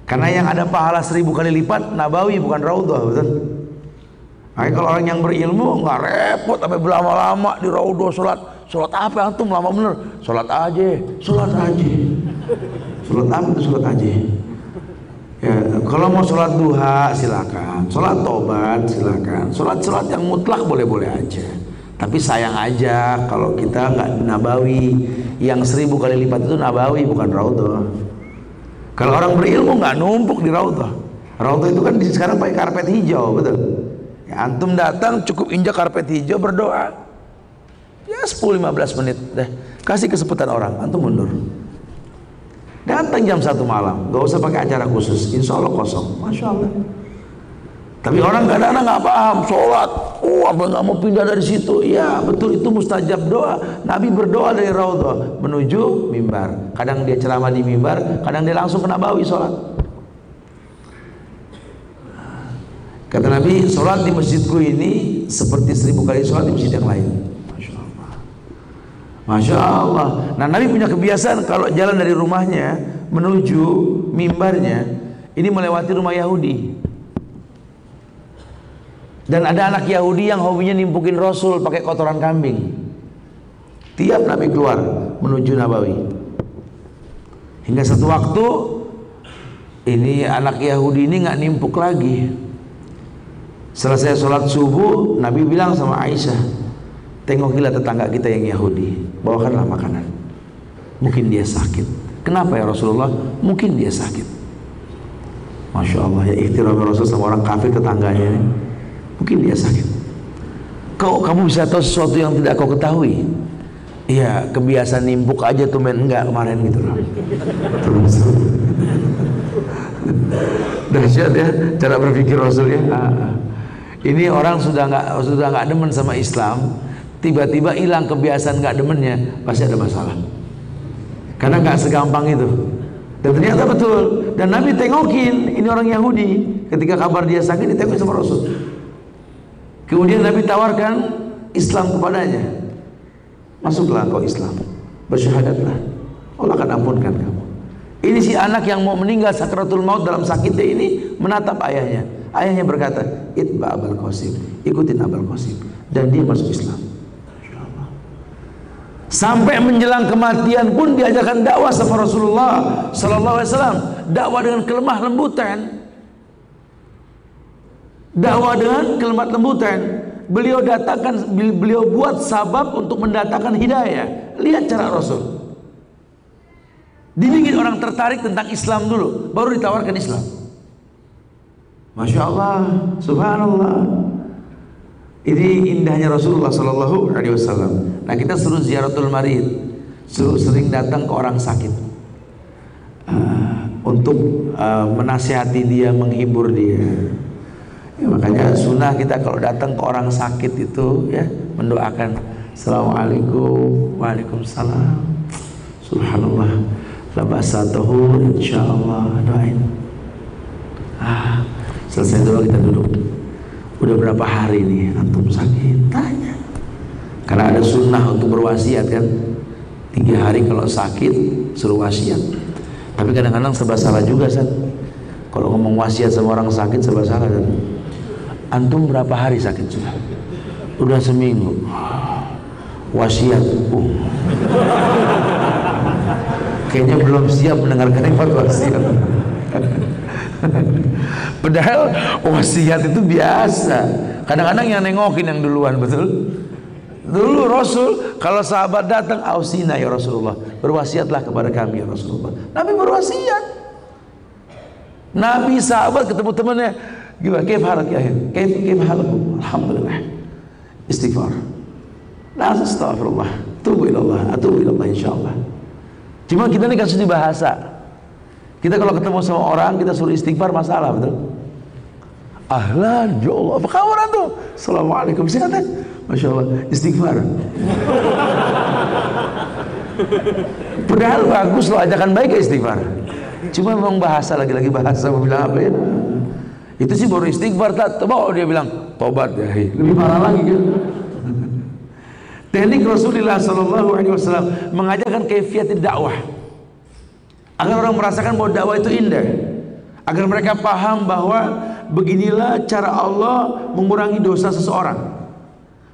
Karena yang ada pahala 1000 kali lipat Nabawi bukan raudhah, betul? Makanya kalau orang yang berilmu nggak repot sampai berlama-lama di raudhah sholat. Sholat apa antum lama bener? Sholat aja, sholat aja. Sholat apa itu sholat aja? Ya, kalau mau sholat duha silakan, sholat tobat silakan, sholat yang mutlak boleh-boleh aja. Tapi sayang aja kalau kita nggak Nabawi, yang 1000 kali lipat itu Nabawi bukan raudhah. Kalau orang berilmu nggak numpuk di raudhah. Raudhah itu kan sekarang pakai karpet hijau, betul? Ya, antum datang cukup injak karpet hijau berdoa. Ya 10-15 menit deh, kasih kesempatan orang, antum mundur. Datang jam 1 malam, gak usah pakai acara khusus, insya Allah kosong, masya Allah. Tapi orang kadang-kadang nggak paham sholat, apa nggak mau pindah dari situ? Ya betul, itu mustajab doa. Nabi berdoa dari raudhah menuju mimbar. Kadang dia ceramah di mimbar, kadang dia langsung ke Nabawi sholat. Kata Nabi, sholat di masjidku ini seperti 1000 kali sholat di masjid yang lain. Masya Allah, masya Allah. Nah Nabi punya kebiasaan kalau jalan dari rumahnya menuju mimbarnya, ini melewati rumah Yahudi. Dan ada anak Yahudi yang hobinya nimpukin Rasul pakai kotoran kambing. Tiap Nabi keluar menuju Nabawi. Hingga satu waktu ini anak Yahudi ini nggak nimpuk lagi. Selesai sholat subuh, Nabi bilang sama Aisyah, tengokilah tetangga kita yang Yahudi, bawakanlah makanan. Mungkin dia sakit. Kenapa ya Rasulullah? Mungkin dia sakit. Masya Allah ya, ikhtiram Rasul sama orang kafir tetangganya ini. Mungkin dia sakit. Kamu bisa tahu sesuatu yang tidak kau ketahui? Iya, kebiasaan nimpuk aja tuh men, enggak kemarin gitu loh. Terus dahsyat ya cara berpikir Rasul ya. Ini orang sudah nggak demen sama Islam, tiba-tiba hilang kebiasaan nggak demennya, pasti ada masalah. Karena nggak segampang itu. Dan ternyata betul. Dan Nabi tengokin ini orang Yahudi. Ketika kabar dia sakit, ditengokin sama Rasul. Kemudian Nabi tawarkan Islam kepadanya. Masuklah kau Islam, bersyahadatlah, Allah akan ampunkan kamu. Ini si anak yang mau meninggal sakratul maut dalam sakitnya ini menatap ayahnya. Ayahnya berkata, itba Abul Qasim, ikutin Abul Qasim. Dan dia masuk Islam. Sampai menjelang kematian pun diajarkan dakwah sama Rasulullah Sallallahu Alaihi Wasallam. Dakwah dengan kelemah lembutan. Dakwah dengan kelemah lembutan. Beliau buat sabab untuk mendatangkan hidayah. Lihat cara Rasul. Dibikin orang tertarik tentang Islam dulu, baru ditawarkan Islam. Masya Allah, subhanallah. Ini indahnya Rasulullah Sallallahu Alaihi Wasallam. Nah kita suruh ziaratul marid, suruh sering datang ke orang sakit, untuk menasihati dia, menghibur dia. Ya, makanya sunnah kita kalau datang ke orang sakit itu ya mendoakan Assalamualaikum, waalaikumsalam, subhanallah, labasatuhu, insyaallah, doain. Selesai doa kita duduk. Udah berapa hari nih antum sakit? Tanya. Karena ada sunnah untuk berwasiat kan. 3 hari kalau sakit suruh wasiat. Tapi kadang-kadang serba salah juga San. Kalau ngomong wasiat sama orang sakit serba salah kan. Antum berapa hari sakit sudah? Udah seminggu. Wasiat. Kayaknya belum siap mendengarkan wasiat. Padahal wasiat itu biasa. Kadang-kadang yang nengokin yang duluan, betul? Dulu Rasul kalau sahabat datang, ausina ya Rasulullah, berwasiatlah kepada kami ya Rasulullah. Nabi berwasiat. Nabi sahabat ketemu temannya, gimana? Kaif halak ya? Kaif halakum? Alhamdulillah. Istighfar. La astaghfirullah. Tubu ilallah. Atubu ilallah insyaallah. Cuma kita ini kan sudah bahasa. Kita kalau ketemu sama orang kita suruh istighfar masalah, betul? Ahlan, ya Allah, apa kabar antum? Assalamualaikum, sehat? Masya Allah, istighfar. Padahal bagus loh, ajakan baik ya istighfar. Cuma memang bahasa, lagi-lagi bahasa mau bilang apa ya? Itu sih baru istighfar, tak? Dia bilang tobat ya, lebih parah lagi kan? Teknik Rasulullah SAW mengajarkan kaifiat dakwah agar orang merasakan bahwa dakwah itu indah, agar mereka paham bahwa beginilah cara Allah mengurangi dosa seseorang.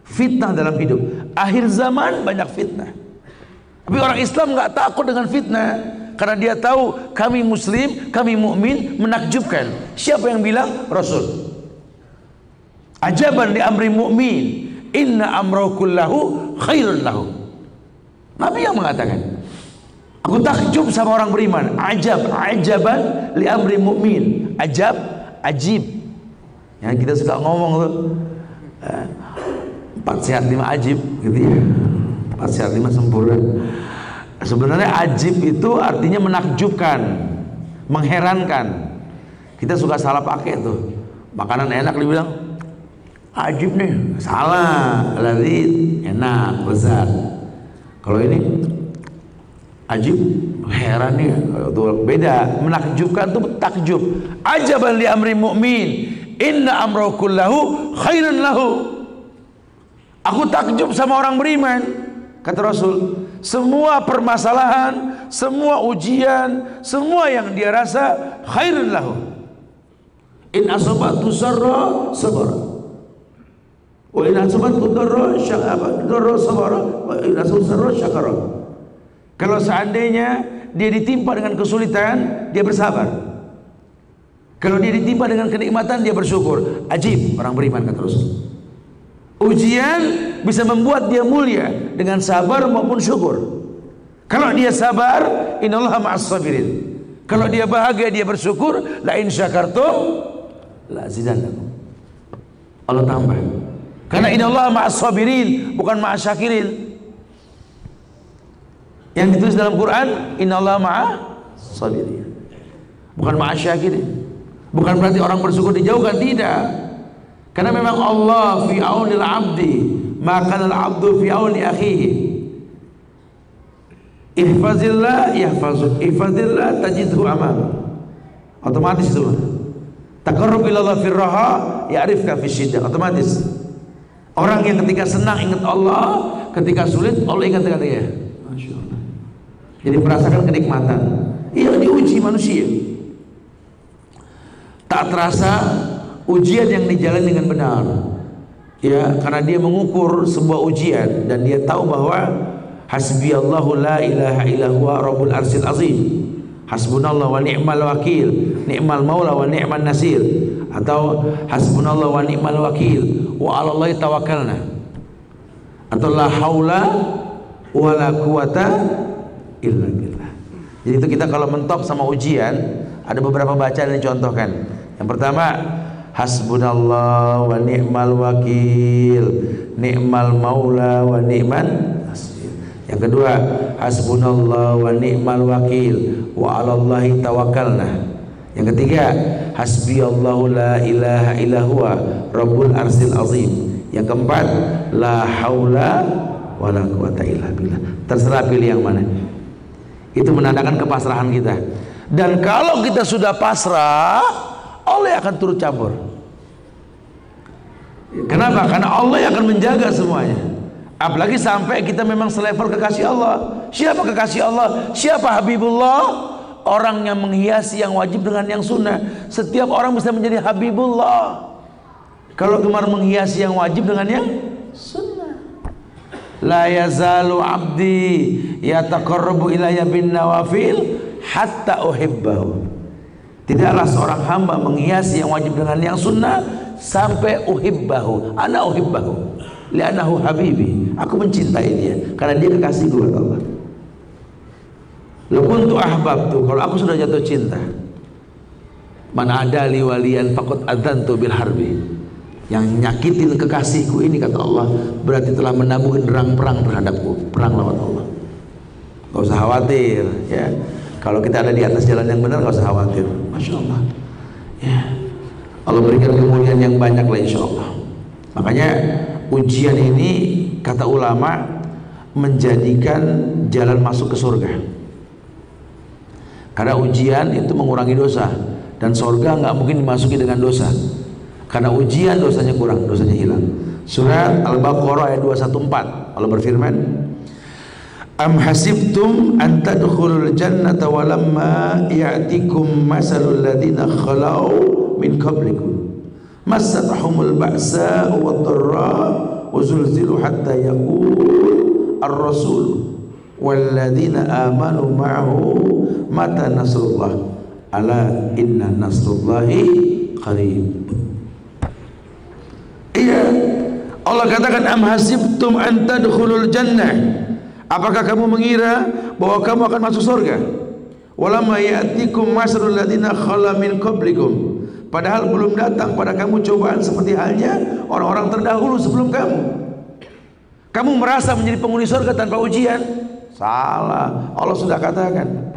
Fitnah dalam hidup, akhir zaman banyak fitnah, tapi orang Islam nggak takut dengan fitnah karena dia tahu kami muslim, kami mukmin, menakjubkan. Siapa yang bilang? Rasul. Ajaban li amri mu'min, inna amrahu kullahu khairun lahu. Nabi yang mengatakan, aku takjub sama orang beriman. Ajaban li amri mu'min. Ajib. Yang kita suka ngomong tuh 4 sehat 5 ajib gitu ya. 4 sehat 5 sempurna. Sebenarnya ajib itu artinya menakjubkan, mengherankan. Kita suka salah pakai tuh. Makanan enak dibilang ajib nih, salah, lazid, enak, lezat. Kalau ini ajib, heran nih, itu beda. Menakjubkan itu takjub. Ajaban li amri mu'min, inna amrahu kullahu khairun lahu. Aku takjub sama orang beriman, kata Rasul. Semua permasalahan, semua ujian, semua yang dia rasa khairun lahu. In asabatu sarra sabara, wa in asabatu darra sabara, wa in asabatu sarra syakara. Kalau seandainya dia ditimpa dengan kesulitan, dia bersabar. Kalau dia ditimpa dengan kenikmatan, dia bersyukur. Ajib orang beriman, kata Rasul. Ujian bisa membuat dia mulia dengan sabar maupun syukur. Kalau dia sabar, innallaha ma'as sabirin. Kalau dia bahagia, dia bersyukur, la in syakartum la azidannakum. Allah tambah. Karena innallaha ma'as sabirin, bukan ma'as syakirin. Yang ditulis dalam Quran, innallaha ma'as sabirin, bukan ma'as syakirin. Bukan berarti orang bersyukur dijauhkan, tidak. Karena memang Allah fi aunil abdi, maka al-abdu fi auni akhihi. Ihfazillah yahfazuk, ihfazillah tajidhu amam. Otomatis itu. Taqarrub ila Allah fi raha ya'rifka fi syiddah. Otomatis. Orang yang ketika senang ingat Allah, ketika sulit Allah ingat dengan dia. Masyaallah. Jadi merasakan kenikmatan. Iya, diuji manusia. Tak terasa ujian yang dijalani dengan benar, ya, karena dia mengukur sebuah ujian dan dia tahu bahwa hasbiyallahu la ilaha illa huwa rabbul arsil azim, hasbunallah wa ni'mal wakil, ni'mal maula wa ni'man nasir, atau hasbunallah wa ni'mal wakil wa 'alallahi tawakkalna, atau la haula wa la quwata illa billah. Jadi itu kita kalau mentok sama ujian, ada beberapa bacaan yang dicontohkan. Yang pertama, hasbunallah wa ni'mal wakil, ni'mal maula wa ni'man nasir. Yang kedua, hasbunallah wa ni'mal wakil wa 'alallahi tawakkalna. Yang ketiga, hasbiyallahu la ilaha illa huwa rabbul arsil azim. Yang keempat, la haula wa la quwata illa billah. Terserah pilih yang mana. Itu menandakan kepasrahan kita. Dan kalau kita sudah pasrah, Allah akan turut campur. Kenapa? Karena Allah yang akan menjaga semuanya. Apalagi sampai kita memang selevel kekasih Allah. Siapa kekasih Allah? Siapa Habibullah? Orang yang menghiasi yang wajib dengan yang sunnah. Setiap orang bisa menjadi Habibullah kalau gemar menghiasi yang wajib dengan yang sunnah. La yazalu abdi yataqarrabu ilayya bin nawafil hatta uhibbahu. Tidaklah seorang hamba menghiasi yang wajib dengan yang sunnah sampai uhibbahu. Ana uhibbahu li'annahu habibi. Aku mencintai dia karena dia kekasihku, kata Allah. Law kuntu ahbabtu, kalau aku sudah jatuh cinta, man adali waliyan faqad adzantu bil harbi. Yang nyakitin kekasihku ini, kata Allah, berarti telah menabuh genderang perang terhadapku, perang lawan Allah. Gak usah khawatir, ya. Kalau kita ada di atas jalan yang benar, gak usah khawatir. Masya Allah, ya. Allah berikan kemuliaan yang banyak lah, insya Allah. Makanya ujian ini, kata ulama, menjadikan jalan masuk ke surga. Karena ujian itu mengurangi dosa, dan surga nggak mungkin dimasuki dengan dosa. Karena ujian dosanya kurang, dosanya hilang. Surat Al-Baqarah ayat 214. Allah berfirman, Am hasibtum an tadkhulul jannata walamma ya'tikum masalul ladina khalau min qablikum massatuhumul ba'sa'u wad-dharra'u wa zulzilu hatta yaqul ar-rasul walladzina amanu ma'ahu mata nasrullah ala inna nasrullahi qarib. Iya, Allah katakan am hasibtum an tadkhulul jannah, apakah kamu mengira bahwa kamu akan masuk surga? Walamma ya'tikum masalul ladzina khala min qablikum, padahal belum datang pada kamu cobaan seperti halnya orang-orang terdahulu sebelum kamu. Kamu merasa menjadi penghuni surga tanpa ujian? Salah. Allah sudah katakan,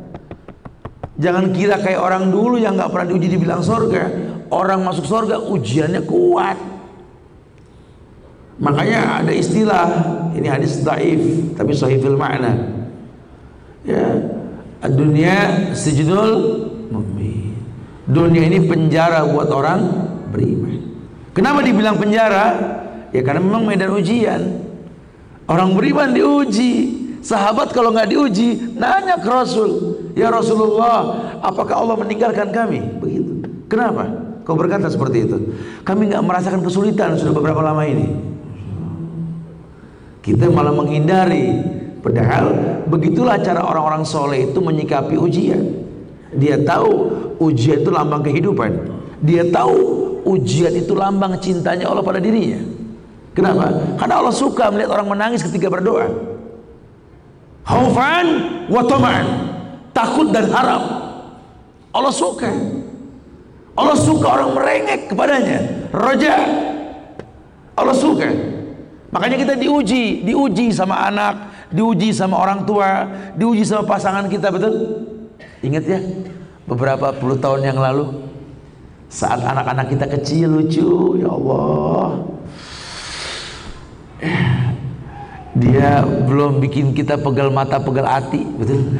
jangan kira kayak orang dulu yang gak pernah diuji dibilang surga. Orang masuk surga ujiannya kuat. Makanya ada istilah, ini hadis dhaif tapi sahih fil ma'na, ya, dunia sijnul mu'min, dunia ini penjara buat orang beriman. Kenapa dibilang penjara? Ya karena memang medan ujian. Orang beriman diuji. Sahabat kalau nggak diuji nanya ke Rasul, ya Rasulullah, apakah Allah meninggalkan kami? Begitu. Kenapa kau berkata seperti itu? Kami nggak merasakan kesulitan sudah beberapa lama ini. Kita malah menghindari. Padahal begitulah cara orang-orang soleh itu menyikapi ujian. Dia tahu ujian itu lambang kehidupan. Dia tahu ujian itu lambang cintanya Allah pada dirinya. Kenapa? Karena Allah suka melihat orang menangis ketika berdoa. Khaufan wa tama'an, takut dan harap. Allah suka. Allah suka orang merengek kepadanya. Raja. Allah suka. Makanya kita diuji sama anak, diuji sama orang tua, diuji sama pasangan kita, betul? Ingat ya, beberapa puluh tahun yang lalu, saat anak-anak kita kecil lucu, ya Allah, dia belum bikin kita pegal mata, pegal hati, betul?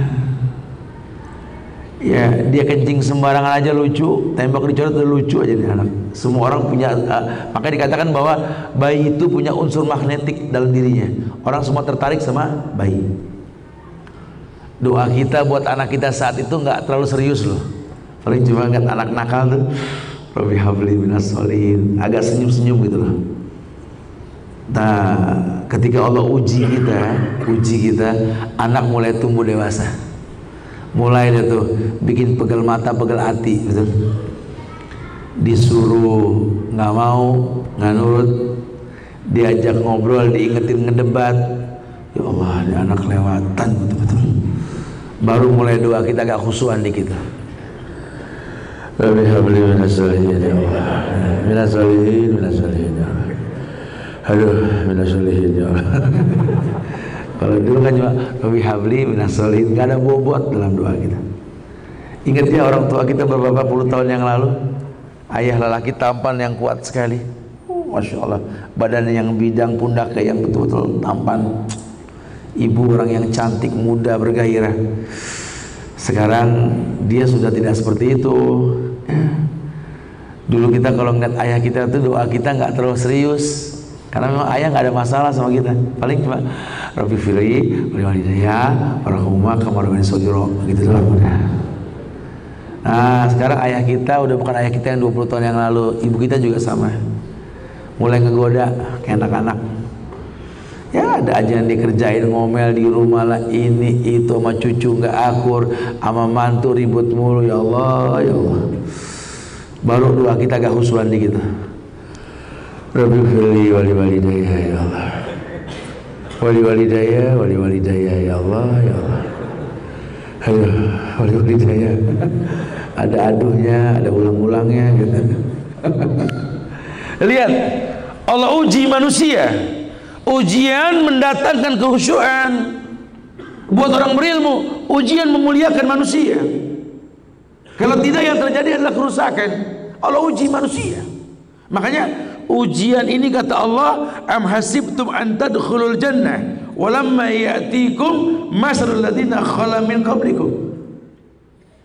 Ya, dia kencing sembarangan aja lucu, tembak dicoret udah lucu aja nih anak. Semua orang punya, makanya dikatakan bahwa bayi itu punya unsur magnetik dalam dirinya. Orang semua tertarik sama bayi. Doa kita buat anak kita saat itu nggak terlalu serius loh. Paling cuma ngeliat anak nakal tuh, Rabbi habli minas sholihin, agak senyum-senyum gitu loh. Nah, ketika Allah uji kita, anak mulai tumbuh dewasa. Mulai dia tuh bikin pegal mata, pegal hati, betul? Disuruh nggak mau, nggak nurut, diajak ngobrol, diingetin ngedebat, ya Allah, ini anak kelewatan betul-betul. Baru mulai doa kita agak khusyuan dikit. Rabbi habli minas sholihin ya Allah, minas sholihin ya Allah. Aduh, minas sholihin ya Allah. Kalau dulu kan cuma Rabbi habli minas sholihin, nggak ada bobot dalam doa kita. Ingat ya orang tua kita beberapa puluh tahun yang lalu, ayah lelaki tampan yang kuat sekali, Masya Allah, badannya yang bidang, pundaknya yang betul-betul tampan. Ibu orang yang cantik, muda, bergairah. Sekarang dia sudah tidak seperti itu. Dulu kita kalau ngeliat ayah kita tuh doa kita nggak terlalu serius, karena memang ayah nggak ada masalah sama kita. Paling cuma Rabbi firli wali walidayya warhamhuma kama rabbayani shaghira, gitu doang udah. Nah sekarang ayah kita udah bukan ayah kita yang 20 tahun yang lalu. Ibu kita juga sama, mulai ngegoda kayak anak-anak. Ya ada aja yang dikerjain, ngomel di rumah lah, ini itu sama cucu nggak akur, sama mantu ribut mulu. Ya Allah, ya Allah. Baru doa kita agak khusyuan dikit. Rabbi firli wali walidayya ya Allah, wali walidayya ya Allah, ya Allah. Aduh, wali walidayya. Ada aduhnya, ada ulang-ulangnya gitu. Lihat, Allah uji manusia. Ujian mendatangkan kehusyuan buat orang berilmu. Ujian memuliakan manusia. Kalau tidak yang terjadi adalah kerusakan. Allah uji manusia. Makanya ujian ini kata Allah, am hasibtum an tadkhulul jannah walamma ya'tikum masalul ladzina khala min qablikum.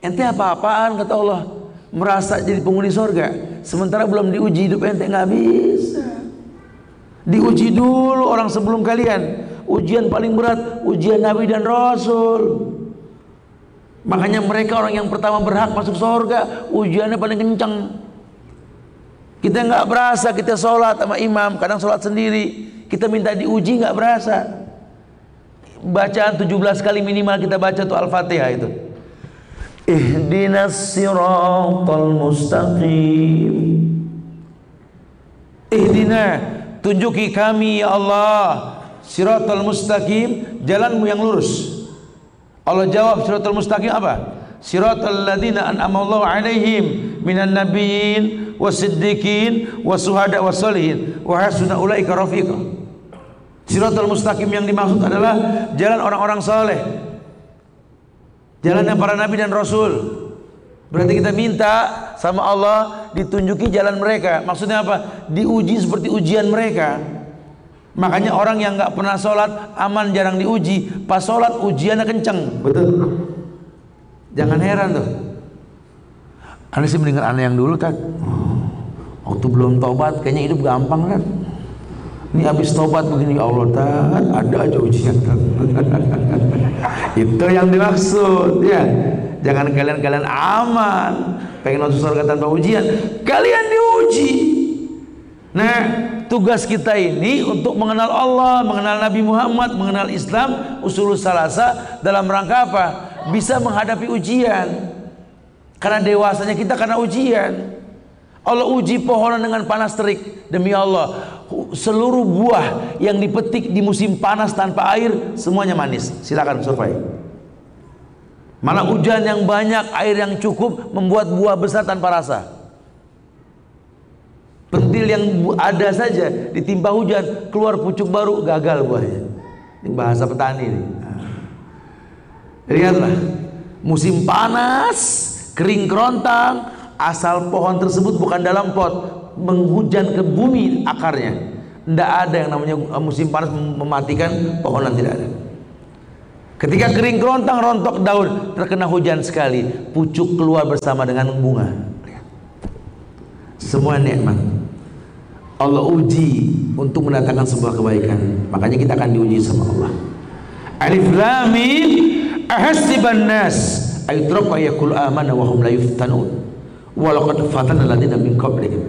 Ente apa-apaan kata Allah, merasa jadi penghuni surga sementara belum diuji hidup ente, nggak bisa. Diuji dulu orang sebelum kalian. Ujian paling berat ujian Nabi dan Rasul. Makanya mereka orang yang pertama berhak masuk surga, ujiannya paling kencang. Kita nggak berasa kita sholat sama imam, kadang sholat sendiri, kita minta diuji nggak berasa. Bacaan 17 kali minimal kita baca tuh Al-Fatihah itu. Ihdinas siratal mustaqim. Ihdina, tunjuki kami ya Allah siratal mustaqim, jalanmu yang lurus. Allah jawab siratal mustaqim apa? Siratal ladzina an'ama Allahu 'alaihim minan nabiyyin wasiddiqin wasuhada wassalihin wa hasuna ulaika rafiqa. Siratal mustaqim yang dimaksud adalah jalan orang-orang saleh, jalannya para nabi dan rasul. Berarti kita minta sama Allah ditunjuki jalan mereka. Maksudnya apa? Diuji seperti ujian mereka. Makanya orang yang nggak pernah sholat aman, jarang diuji. Pas sholat ujiannya kenceng, betul. Jangan heran tuh. Aneh sih mendengar aneh yang dulu kan. Waktu belum tobat kayaknya hidup gampang kan. Ini habis tobat begini ya Allah kan ada aja ujian. Itu yang dimaksud ya. Jangan kalian aman pengen masuk surga tanpa ujian, kalian diuji. Nah, tugas kita ini untuk mengenal Allah, mengenal Nabi Muhammad, mengenal Islam, usulul salasa dalam rangka apa? Bisa menghadapi ujian. Karena dewasanya kita karena ujian. Allah uji pohonan dengan panas terik. Demi Allah, seluruh buah yang dipetik di musim panas tanpa air semuanya manis. Silakan survei. Malah hujan yang banyak, air yang cukup membuat buah besar tanpa rasa. Pentil yang ada saja ditimpa hujan keluar pucuk baru, gagal buahnya. Ini bahasa petani ini. Lihatlah, musim panas, kering kerontang, asal pohon tersebut bukan dalam pot, menghujan ke bumi akarnya. Tidak ada yang namanya musim panas mematikan pohonan, tidak ada. Ketika kering kerontang, rontok daun, terkena hujan sekali, pucuk keluar bersama dengan bunga. Semua nikmat Allah uji untuk mendatangkan sebuah kebaikan. Makanya kita akan diuji sama Allah. Alif lam mim, ahasiban nas ayutraku ayakul amana wa hum la yuftanun wa laqad fatana alladziina min qablihim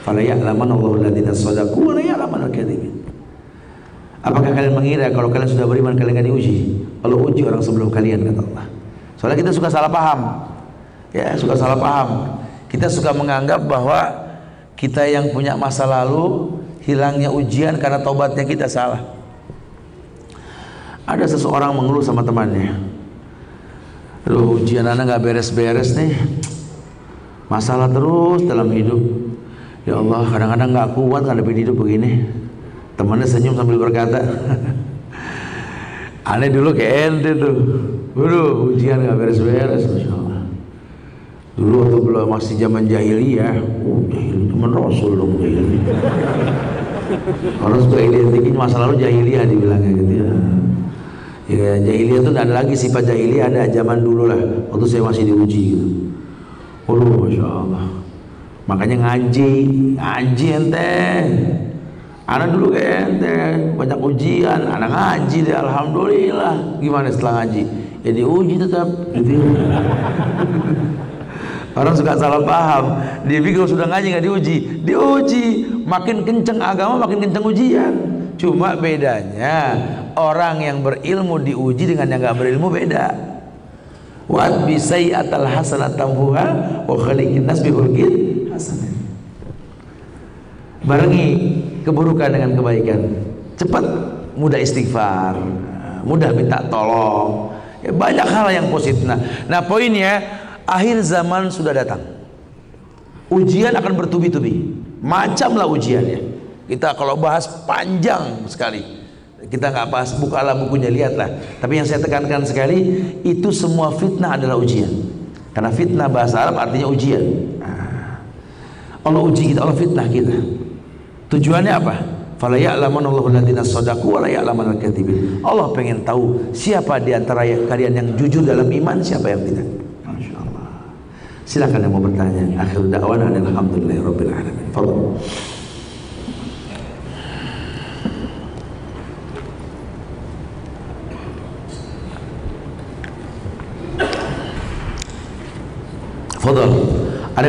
fala ya'lamanna Allahu alladziina shadaqu wa la ya'lamanna al-kadzibin. Apakah kalian mengira kalau kalian sudah beriman kalian akan diuji? Allah uji orang sebelum kalian, kata Allah. Soalnya kita suka salah paham. Ya, suka salah paham. Kita suka menganggap bahwa kita yang punya masa lalu hilangnya ujian karena tobatnya kita salah. Ada seseorang mengeluh sama temannya, aduh ujian anak gak beres-beres nih, masalah terus dalam hidup. Ya Allah, kadang-kadang gak kuat ngadepin hidup begini. Temannya senyum sambil berkata, aneh dulu kayak ente tuh, waduh ujian gak beres-beres, Masya Allah. Dulu waktu belum masih zaman jahiliyah, jahiliyah teman Rasul dong jahiliyah. Orang suka identikin masa lalu jahiliyah dibilangnya gitu ya. Ya jahiliyah itu tidak ada lagi sifat jahiliyah, ada zaman dulu lah, waktu saya masih diuji gitu. Waduh Masya Allah. Makanya ngaji ente. Anak dulu kayak ente banyak ujian, anak ngaji deh, alhamdulillah. Gimana setelah ngaji? Ya diuji tetap gitu. Orang suka salah paham, dia pikir sudah ngaji nggak diuji, makin kenceng agama makin kenceng ujian. Cuma bedanya orang yang berilmu diuji dengan yang nggak berilmu beda. Wa bisayyatal hasanat tamhuha wa khaliqin nas bi khulqin hasanah. Barengi keburukan dengan kebaikan, cepat mudah istighfar, mudah minta tolong, ya, banyak hal yang positif. Nah poinnya, akhir zaman sudah datang, ujian akan bertubi-tubi, macamlah ujiannya. Kita kalau bahas panjang sekali, kita nggak bahas, bukalah bukunya, lihatlah. Tapi yang saya tekankan sekali, itu semua fitnah adalah ujian. Karena fitnah bahasa Arab artinya ujian. Allah uji kita, Allah fitnah kita. Tujuannya apa? Fala ya'lamanna Allahu alladziina shadaqu wa la ya'lamanna al-kadzibin. Allah pengen tahu siapa di antara kalian yang jujur dalam iman, siapa yang tidak. Masyaallah. Silakan yang mau bertanya. Akhir da'wana alhamdulillahirabbil alamin. Fadhil.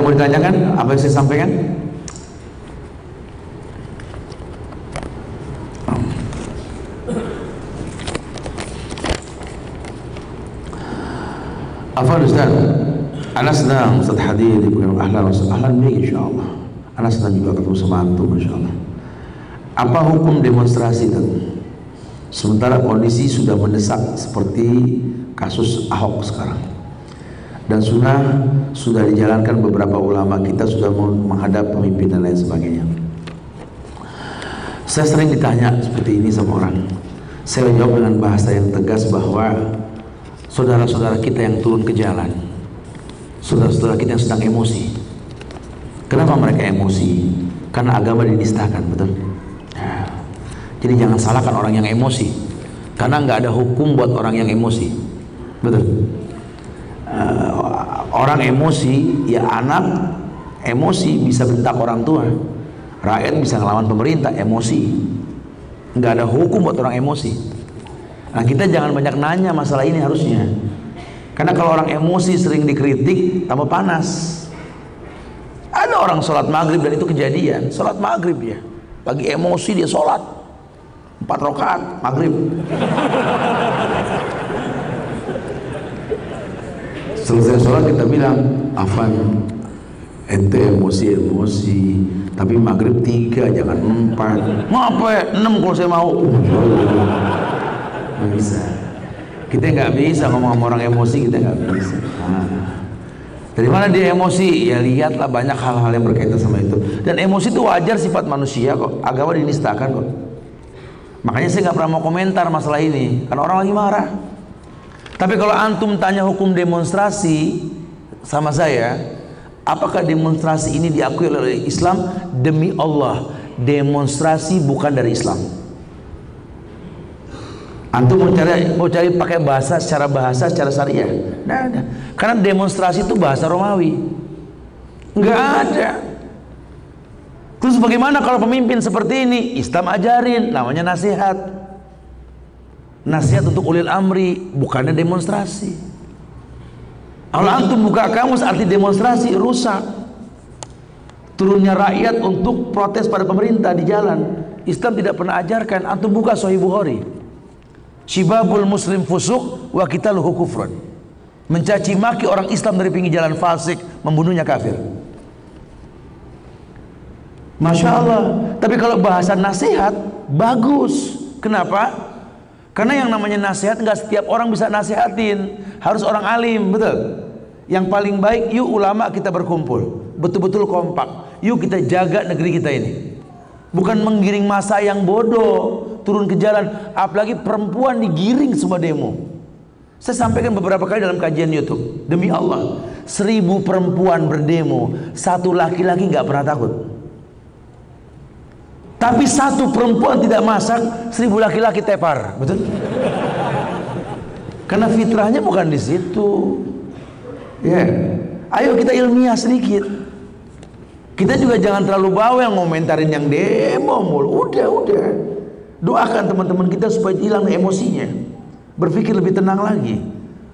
yang mau ditanyakan? Apa yang saya sampaikan? Afwan Ustaz, Ana sedang Ustaz hadir di program Ahlan baik insyaallah. Ana sedang juga ketemu sama antum insyaallah. Apa hukum demonstrasi tadi? Sementara kondisi sudah mendesak seperti kasus Ahok sekarang. Dan sudah dijalankan beberapa ulama kita sudah menghadap pemimpin dan lain sebagainya. Saya sering ditanya seperti ini sama orang. Saya jawab dengan bahasa yang tegas bahwa saudara-saudara kita yang turun ke jalan, saudara-saudara kita yang sedang emosi. Kenapa mereka emosi? Karena agama dinistakan, betul? Nah, jadi jangan salahkan orang yang emosi, karena nggak ada hukum buat orang yang emosi, betul? Orang emosi, ya anak emosi bisa bentak orang tua, rakyat bisa ngelawan pemerintah, emosi. Nggak ada hukum buat orang emosi. Nah, kita jangan banyak nanya masalah ini harusnya. Karena kalau orang emosi sering dikritik, tambah panas. Ada orang sholat maghrib dan itu kejadian. Sholat maghrib ya, lagi emosi dia sholat 4 rakaat maghrib. Selesai sholat kita bilang, Afan, ente emosi, tapi maghrib 3, jangan 4. Ngapa 6 kalau saya mau? Nggak bisa. Kita nggak bisa ngomong sama orang emosi, kita nggak bisa. Dari mana dia emosi? Ya lihatlah banyak hal-hal yang berkaitan sama itu. Dan emosi itu wajar, sifat manusia kok. Agama dinistakan kok. Makanya saya nggak pernah mau komentar masalah ini, karena orang lagi marah. Tapi kalau antum tanya hukum demonstrasi sama saya, apakah demonstrasi ini diakui oleh Islam? Demi Allah, demonstrasi bukan dari Islam. Antum mau cari pakai secara syariah, nggak ada. Karena demonstrasi itu bahasa Romawi, nggak ada. Terus bagaimana kalau pemimpin seperti ini? Islam ajarin, namanya nasihat. Nasihat untuk ulil amri, bukannya demonstrasi. Kalau antum buka kamus arti demonstrasi, rusak. Turunnya rakyat untuk protes pada pemerintah di jalan. Islam tidak pernah ajarkan. Antum buka Sahih Bukhari. Syibabul muslim fusuk wa qitaluhu kufrun. Mencaci maki orang Islam dari pinggir jalan fasik, membunuhnya kafir. Masya Allah. Tapi kalau bahasa nasihat bagus. Kenapa? Karena yang namanya nasihat nggak setiap orang bisa nasihatin, harus orang alim, betul. Yang paling baik, yuk ulama kita berkumpul, betul-betul kompak. Yuk kita jaga negeri kita ini. Bukan menggiring massa yang bodoh turun ke jalan, apalagi perempuan digiring semua demo. Saya sampaikan beberapa kali dalam kajian YouTube, demi Allah, 1000 perempuan berdemo, 1 laki-laki nggak pernah takut. Tapi 1 perempuan tidak masak, 1000 laki-laki tepar, betul? Karena fitrahnya bukan di situ. Ya, ayo kita ilmiah sedikit. Kita juga jangan terlalu bawel ngomentarin yang demo mulu. Udah. Doakan teman-teman kita supaya hilang emosinya, berpikir lebih tenang lagi,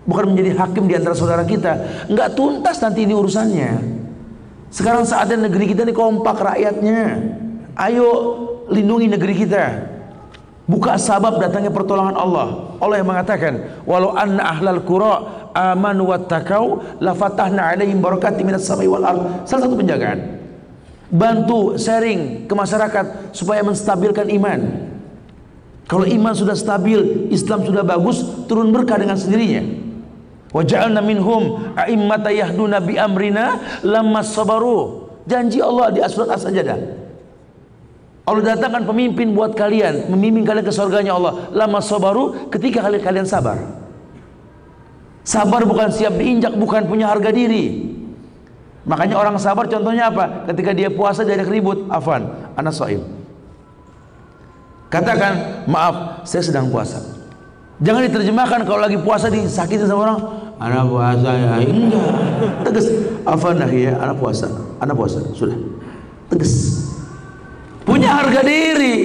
bukan menjadi hakim di antara saudara kita. Nggak tuntas nanti ini urusannya. Sekarang saatnya negeri kita ini kompak rakyatnya. Ayo lindungi negeri kita. Buka sabab datangnya pertolongan Allah. Allah yang mengatakan, walau anna ahlal qura amanu wattaqau la fatahna alaihim barakatim minas samai wal ard. Salah satu penjagaan, bantu sharing ke masyarakat supaya menstabilkan iman. Kalau iman sudah stabil, Islam sudah bagus, turun berkah dengan sendirinya. Wa ja'alna minhum a'immata yahduna bi amrina lamma sabaru. Janji Allah di surat As-Sajdah. Allah datangkan pemimpin buat kalian, memimpin kalian ke surganya Allah. Lamma sabaru, ketika kalian sabar. Sabar bukan siap diinjak, bukan punya harga diri. Makanya orang sabar contohnya apa? Ketika dia puasa diajak ribut, afwan, ana shaim. Katakan, maaf, saya sedang puasa. Jangan diterjemahkan kalau lagi puasa disakitin sama orang, anak puasa ya, enggak. Tegas, afwan ya, anak puasa, sudah. Tegas. Punya harga diri.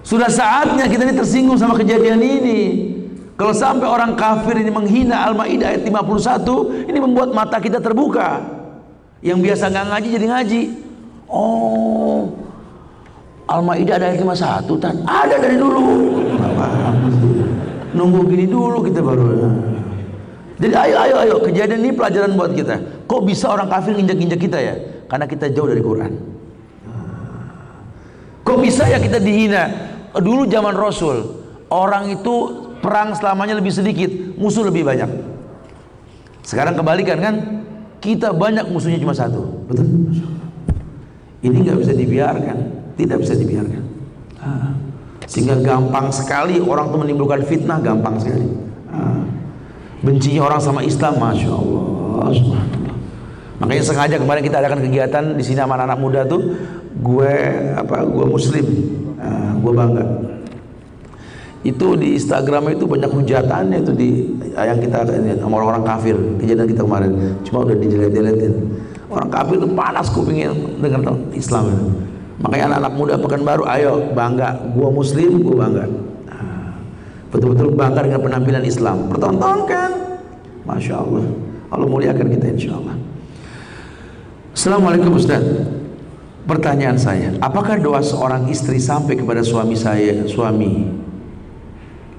Sudah saatnya kita ini tersinggung sama kejadian ini. Kalau sampai orang kafir ini menghina Al-Maidah ayat 51, ini membuat mata kita terbuka. Yang biasa nggak ngaji jadi ngaji. Oh, Al-Maidah ayat 51 kan ada dari dulu. Nunggu gini dulu kita baru. Jadi ayo kejadian ini pelajaran buat kita. Kok bisa orang kafir nginjak-nginjak kita ya? Karena kita jauh dari Quran. Kok bisa ya kita dihina? Dulu zaman Rasul, orang itu perang selamanya lebih sedikit, musuh lebih banyak. Sekarang kebalikan kan, kita banyak musuhnya cuma satu. Betul? Ini nggak bisa dibiarkan, tidak bisa dibiarkan. Sehingga gampang sekali orang tuh menimbulkan fitnah, gampang sekali. Bencinya orang sama Islam, masya Allah, subhanallah. Makanya sengaja kemarin kita adakan kegiatan di sini sama anak-anak muda tuh, gue Muslim, gue bangga. Itu di Instagram itu banyak hujatannya itu yang kita sama orang-orang kafir, kejadian kita kemarin. Cuma udah dijelet-jeletin. Orang kafir itu panas kupingnya dengar Islam itu. Makanya anak-anak muda Pekanbaru, ayo bangga, gua Muslim, gua bangga. Betul-betul bangga dengan penampilan Islam. Pertontonkan, masya Allah. Allah muliakan kita insya Allah. Assalamualaikum Ustaz. Pertanyaan saya, apakah doa seorang istri sampai kepada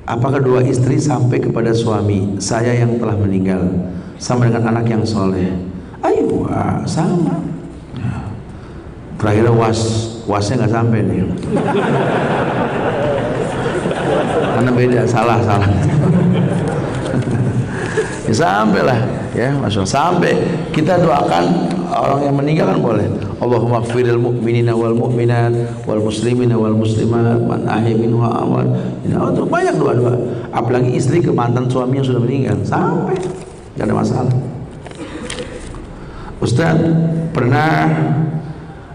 Apakah doa istri sampai kepada suami saya yang telah meninggal sama dengan anak yang soleh? Ayo, sama. Terakhir wasnya nggak sampai nih. Karena beda, salah. Ya, sampai lah, ya, maksudnya sampai kita doakan orang yang meninggal kan boleh. Allahumma ighfiril mu'minina wal mu'minat wal muslimina wal muslimat man ahya minhu wa amwat. Itu banyak doa-doa. Apalagi istri ke mantan suami yang sudah meninggal, sampai enggak ada masalah. Ustaz, pernah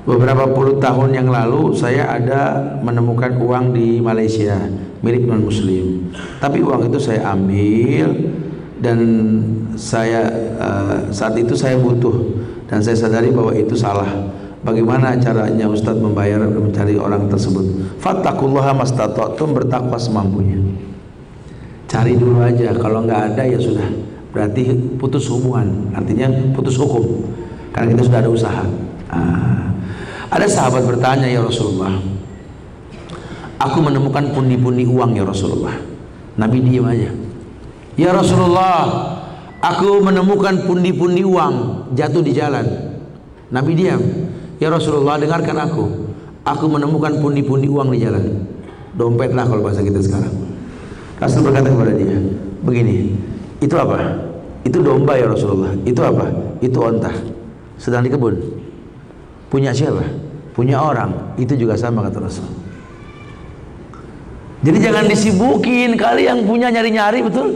beberapa puluh tahun yang lalu saya ada menemukan uang di Malaysia milik non muslim. Tapi uang itu saya ambil dan saya saat itu saya butuh dan saya sadari bahwa itu salah. Bagaimana caranya Ustadz membayar dan mencari orang tersebut? Fattaqullaha mastata'tum, bertakwa semampunya. Cari dulu aja, kalau nggak ada ya sudah, berarti putus hubungan, artinya putus hukum, karena kita sudah ada usaha. Ada sahabat bertanya, ya Rasulullah, aku menemukan pundi-pundi uang ya Rasulullah. Nabi diam aja. Ya Rasulullah, aku menemukan pundi-pundi uang jatuh di jalan. Nabi diam. Ya Rasulullah, dengarkan aku. Aku menemukan pundi-pundi uang di jalan. Dompet lah kalau bahasa kita sekarang. Rasul berkata kepada dia, begini, itu apa? Itu domba ya Rasulullah. Itu apa? Itu onta. Sedang di kebun. Punya siapa? Punya orang. Itu juga sama kata Rasul. Jadi jangan disibukin. Kali yang punya nyari-nyari, betul?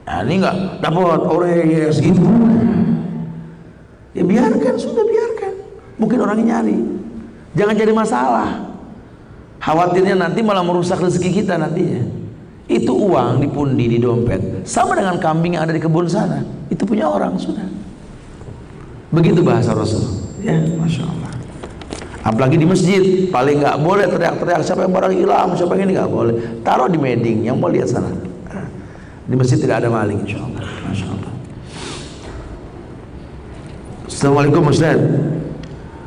Nah, ini enggak dapat ores gitu. Ya biarkan, sudah biarkan. Mungkin orangnya nyari. Jangan jadi masalah. Khawatirnya nanti malah merusak rezeki kita nantinya. Itu uang di pundi, di dompet, sama dengan kambing yang ada di kebun sana. Itu punya orang, sudah. Begitu bahasa Rasul. Ya, masya Allah. Apalagi di masjid, paling nggak boleh teriak-teriak siapa yang barang hilang, siapa yang ini, nggak boleh. Taruh di meding, yang mau lihat sana. Di masjid tidak ada maling, insya Allah. Masya Allah. Assalamualaikum Ustaz.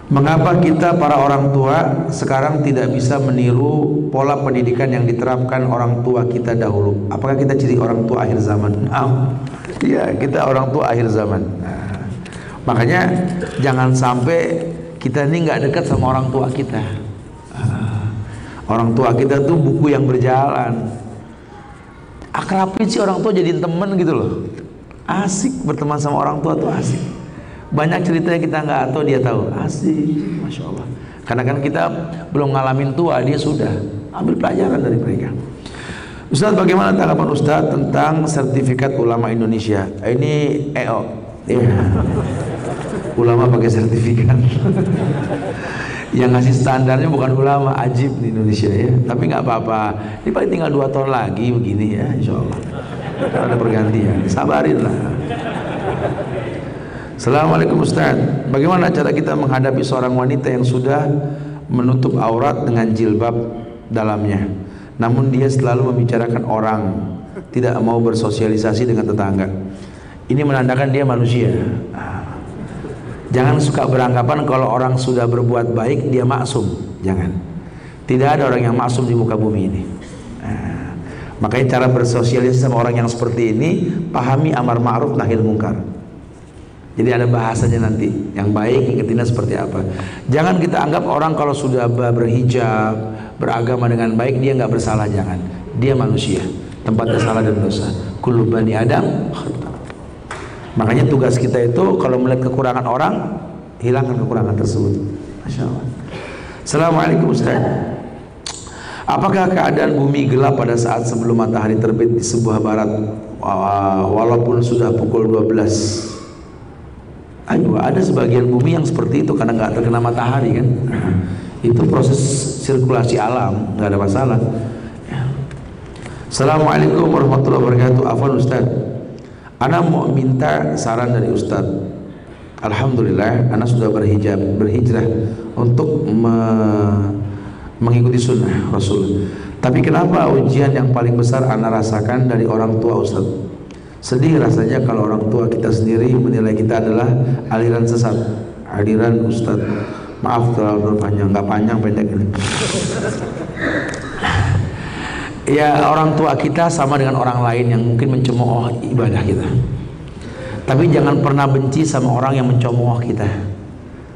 Mengapa kita para orang tua sekarang tidak bisa meniru pola pendidikan yang diterapkan orang tua kita dahulu? Apakah kita jadi orang tua akhir zaman? Iya, kita orang tua akhir zaman. Makanya jangan sampai kita ini nggak dekat sama orang tua kita. Orang tua kita tuh buku yang berjalan. Akrabin sih orang tua jadiin temen gitu loh. Asik berteman sama orang tua tuh asik. Banyak ceritanya kita nggak tahu, dia tahu. Asik, masya Allah. Karena kan kita belum ngalamin tua, dia sudah. Ambil pelajaran dari mereka. Ustaz, bagaimana tanggapan Ustaz tentang sertifikat ulama Indonesia? Ini EO. Ya. Ulama pakai sertifikat. Yang ngasih standarnya bukan ulama, ajib di Indonesia ya. Tapi nggak apa-apa. Ini paling tinggal 2 tahun lagi begini ya, insya Allah. Karena ada pergantian. Sabarin lah. Assalamualaikum Ustaz, bagaimana cara kita menghadapi seorang wanita yang sudah menutup aurat dengan jilbab dalamnya, namun dia selalu membicarakan orang tidak mau bersosialisasi dengan tetangga. Ini menandakan dia manusia. Jangan suka beranggapan kalau orang sudah berbuat baik dia maksum. Jangan. Tidak ada orang yang maksum di muka bumi ini. Makanya cara bersosialisasi sama orang yang seperti ini, pahami amar ma'ruf nahi munkar. Jadi ada bahasanya nanti. Yang baik ingetinnya seperti apa. Jangan kita anggap orang kalau sudah berhijab, beragama dengan baik dia nggak bersalah. Jangan. Dia manusia, tempatnya salah dan dosa. Kullu bani Adam khata'. Makanya tugas kita itu kalau melihat kekurangan orang, hilangkan kekurangan tersebut. Masya Allah. Assalamualaikum Ustaz. Apakah keadaan bumi gelap pada saat sebelum matahari terbit di sebuah barat walaupun sudah pukul 12? Ayo, ada sebagian bumi yang seperti itu karena nggak terkena matahari kan. Itu proses sirkulasi alam, nggak ada masalah. Assalamualaikum warahmatullahi wabarakatuh. Afwan Ustaz, ana mau minta saran dari Ustaz. Alhamdulillah, ana sudah berhijrah untuk mengikuti sunnah Rasul. Tapi kenapa ujian yang paling besar ana rasakan dari orang tua Ustaz? Sedih rasanya kalau orang tua kita sendiri menilai kita adalah aliran sesat, aliran Ustaz. Maaf terlalu panjang, nggak panjang, pendek ini. Ya, orang tua kita sama dengan orang lain yang mungkin mencemooh ibadah kita. Tapi jangan pernah benci sama orang yang mencemooh kita,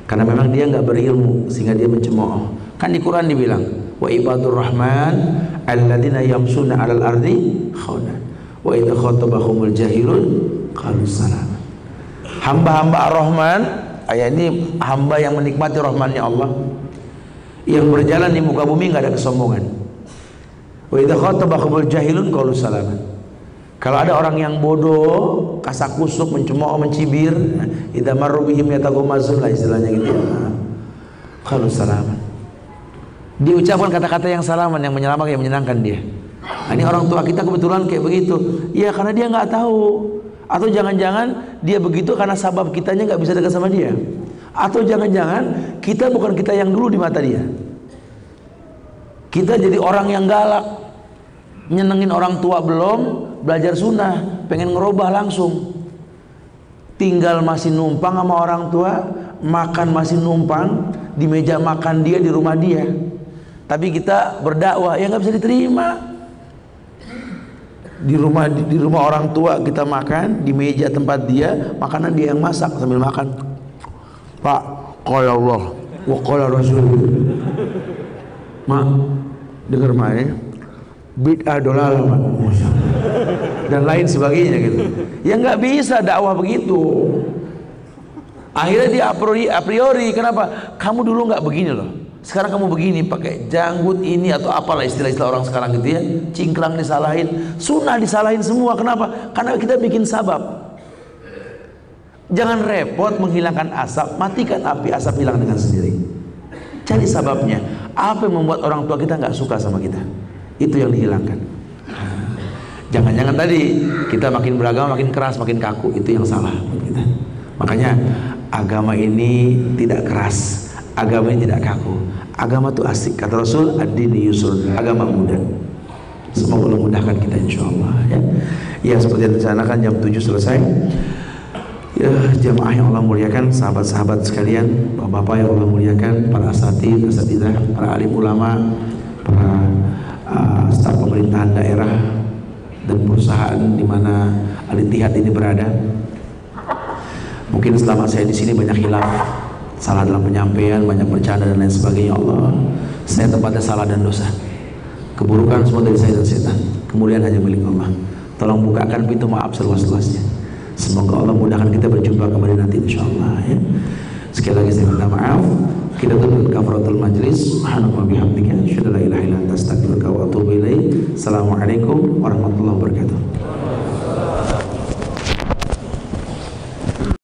karena memang dia nggak berilmu sehingga dia mencemooh. Kan di Quran dibilang, wa ibadur rahman alladzina yamsuna 'alal ardi khawna wa idza khatabahumul jahilun qalu salam. Hamba-hamba Ar-Rahman, ayat ini hamba yang menikmati rahmannya Allah, yang berjalan di muka bumi nggak ada kesombongan. Wa idza khatabahumul jahilun qalu salam. Kalau ada orang yang bodoh, kasak-kusuk, mencemooh, mencibir, idza marru bihim yataghomazun lah istilahnya gitu. Qalu salam. Diucapkan kata-kata yang salaman, yang menyelamatkan, yang menyenangkan dia. Nah, ini orang tua kita kebetulan kayak begitu. Ya karena dia nggak tahu. Atau jangan-jangan dia begitu karena sabab kitanya nggak bisa dekat sama dia. Atau jangan-jangan kita bukan kita yang dulu di mata dia. Kita jadi orang yang galak, nyenengin orang tua belum, belajar sunnah, pengen ngerubah langsung. Tinggal masih numpang sama orang tua, makan masih numpang di meja makan dia, di rumah dia. Tapi kita berdakwah, ya nggak bisa diterima. Di rumah orang tua kita makan, di meja tempat dia, makanan dia yang masak sambil makan. Pak, qala Allah wa qala Rasul. Mak, dengar mak ya, bid'ah dolalah mak, dan lain sebagainya gitu. Ya nggak bisa dakwah begitu. Akhirnya dia a priori, kenapa? Kamu dulu nggak begini loh. Sekarang kamu begini, pakai janggut ini atau apalah istilah-istilah orang sekarang gitu ya. Cingkrang disalahin, sunnah disalahin semua. Kenapa? Karena kita bikin sabab. Jangan repot menghilangkan asap, matikan api, asap hilang dengan sendiri. Cari sababnya. Apa yang membuat orang tua kita nggak suka sama kita? Itu yang dihilangkan. Jangan-jangan tadi kita makin beragama, makin keras, makin kaku. Itu yang salah buat kita. Makanya agama ini tidak keras, agama ini tidak kaku. Agama itu asik. Kata Rasul, ad-dini yusrun, agama mudah. Semoga Allah mudahkan kita insyaallah ya. Ya seperti yang direncanakan jam 7 selesai. Ya jamaah yang Allah muliakan, sahabat-sahabat sekalian, bapak-bapak yang Allah muliakan, para asatidzah, para alim ulama, para staf pemerintahan daerah dan perusahaan di mana Al-Ittihad ini berada. Mungkin selama saya di sini banyak hilaf, salah dalam penyampaian, banyak bercanda dan lain sebagainya. Allah, saya tempatnya salah dan dosa. Keburukan semua dari saya dan setan. Kemuliaan hanya milik Allah. Tolong bukakan pintu maaf seluas-luasnya. Semoga Allah mudahkan kita berjumpa kembali nanti insyaallah ya. Sekali lagi saya minta maaf. Kita tutup kafaratul majlis. Subhanallah bihamdika, asyhadu an la ilaha illa anta astaghfiruka wa atubu ilaik. Assalamualaikum warahmatullahi wabarakatuh.